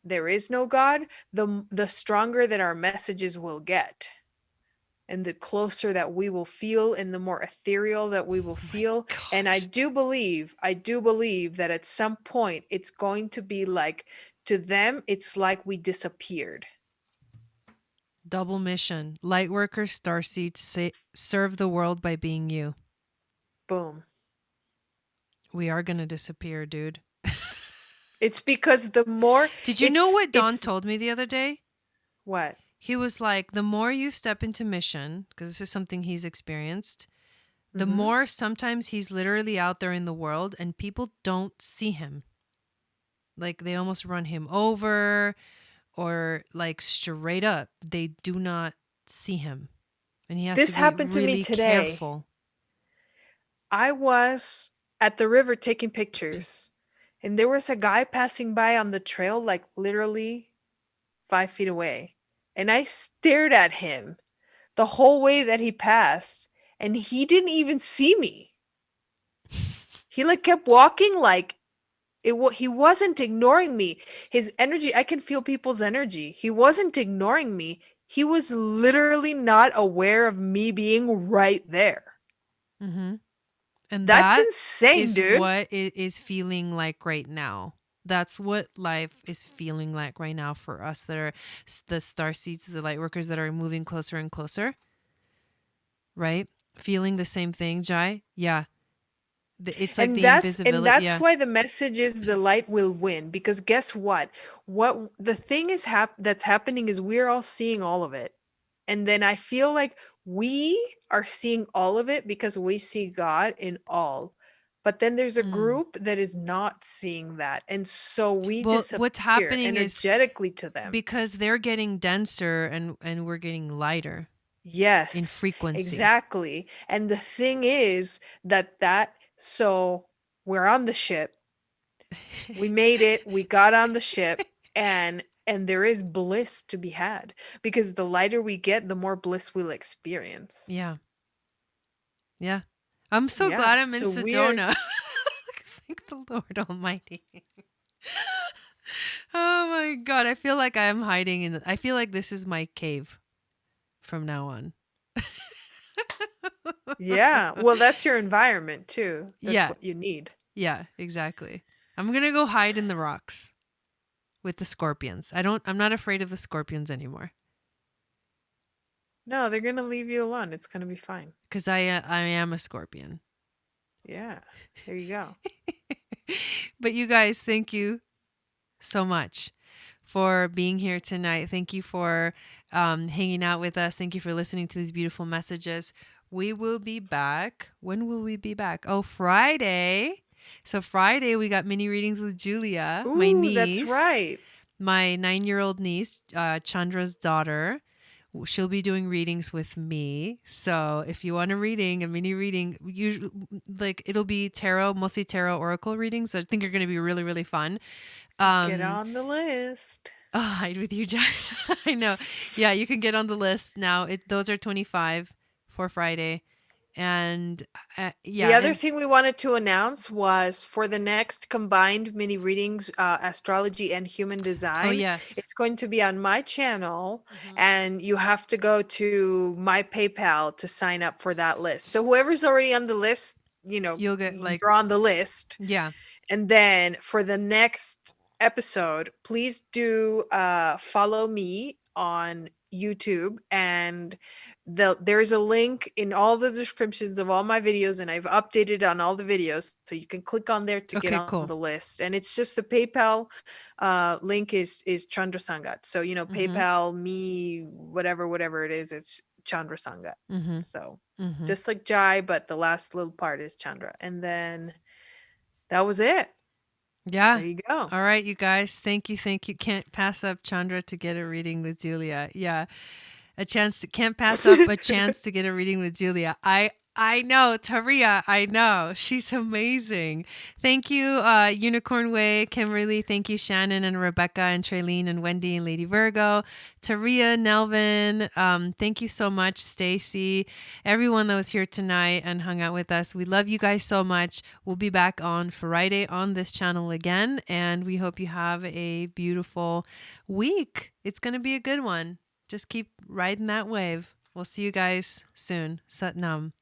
S2: there is no God, the stronger that our messages will get, and the closer that we will feel, and the more ethereal that we will
S1: Oh my
S2: feel. And
S1: gosh.
S2: I do believe that at some point it's going to be like, to them it's like we disappeared.
S1: Double mission. Lightworkers, starseeds, serve the world by being you.
S2: Boom.
S1: We are going to disappear, dude.
S2: It's because the more
S1: Did you know what Don
S2: it's
S1: told me the other day?
S2: what?
S1: He was like, the more you step into mission, because this is something he's experienced, the
S2: Mm-hmm.
S1: more sometimes he's literally out there in the world and people don't see him. Like they almost run him over, or like straight up, they do not see him. And he has to
S2: This
S1: be
S2: happened to me
S1: really
S2: today.
S1: careful.
S2: I was at the river taking pictures, and there was a guy passing by on the trail, like literally 5 feet away. And I stared at him the whole way that he passed, and he didn't even see me. He like kept walking, like he wasn't ignoring me. His energy, I can feel people's energy. He wasn't ignoring me. He was literally not aware of me being right there.
S1: Mm-hmm. And
S2: That's
S1: that
S2: insane,
S1: is
S2: dude.
S1: what it is feeling like right now. That's what life is feeling like right now for us that are the star seeds, the light workers that are moving closer and closer, right? Feeling the same thing, Jai? Yeah. It's like
S2: And
S1: the invisibility.
S2: that's
S1: Yeah.
S2: why the message is the light will win, because guess what the thing is that's happening is we're all seeing all of it. And then I feel like we are seeing all of it because we see God in all. But then there's a
S1: Mm.
S2: group that is not seeing that. And so we
S1: Well, what's
S2: disappear
S1: happening is
S2: energetically to them.
S1: because they're getting denser and we're getting lighter in
S2: Yes,
S1: frequency.
S2: exactly. And the thing is so we're on the ship. We made it. We got on the ship, and there is bliss to be had, because the lighter we get, the more bliss we'll experience.
S1: Yeah. Yeah. I'm so
S2: Yeah.
S1: glad I'm in
S2: So we're
S1: Sedona. Thank the Lord Almighty. Oh my God. I feel like I'm hiding I feel like this is my cave from now on.
S2: yeah. Well, that's your environment too. That's
S1: Yeah.
S2: what you need.
S1: Yeah, exactly. I'm going to go hide in the rocks with the scorpions. I'm not afraid of the scorpions anymore
S2: No, they're gonna leave you alone. It's gonna be fine.
S1: because I am a scorpion.
S2: Yeah. There you go.
S1: But you guys, thank you so much for being here tonight. Thank you for hanging out with us. Thank you for listening to these beautiful messages. We will be back. When will we be back? Oh, Friday. So Friday we got mini readings with Julia, my
S2: Ooh, that's
S1: niece,
S2: right.
S1: my 9-year-old niece, Chandra's daughter. She'll be doing readings with me. So if you want a mini reading, usually like it'll be tarot, mostly tarot oracle readings. So I think you're going to be really, really fun.
S2: Get
S1: Um,
S2: on the list.
S1: I'll hide with you, Jack. I know. Yeah, you can get on the list now. Those are 25 for Friday, And
S2: The
S1: yeah,
S2: other
S1: and
S2: thing we wanted to announce was for the next combined mini readings, astrology and human
S1: oh
S2: design,
S1: yes.
S2: it's going to be on my channel,
S1: Hmm.
S2: and you have to go to my PayPal to sign up for that list. So whoever's already on the list,
S1: You'll get like,
S2: you're on the list.
S1: yeah.
S2: And then for the next episode, please do follow me on YouTube, and there's a link in all the descriptions of all my videos, and I've updated on all the videos, so you can click on there to get
S1: Okay,
S2: on
S1: cool.
S2: the list. And it's just the PayPal link is Chandra Sangat. So
S1: Mm-hmm.
S2: PayPal me whatever it is, it's Chandra Sangat.
S1: Mm-hmm.
S2: So
S1: Mm-hmm.
S2: just like Jai, but the last little part is Chandra. And then that was it.
S1: Yeah.
S2: There you go.
S1: All right, you guys. Thank you. Thank you. Can't pass up Chandra to get a reading with Julia. Yeah. Can't pass up a chance to get a reading with Julia. I know, Taria, I know. She's amazing. Thank you, Unicorn Way, Kimberly. Thank you, Shannon and Rebecca and Traylene and Wendy and Lady Virgo. Taria, Nelvin, thank you so much, Stacy. Everyone that was here tonight and hung out with us. We love you guys so much. We'll be back on Friday on this channel again, and we hope you have a beautiful week. It's going to be a good one. Just keep riding that wave. We'll see you guys soon. Sat Nam.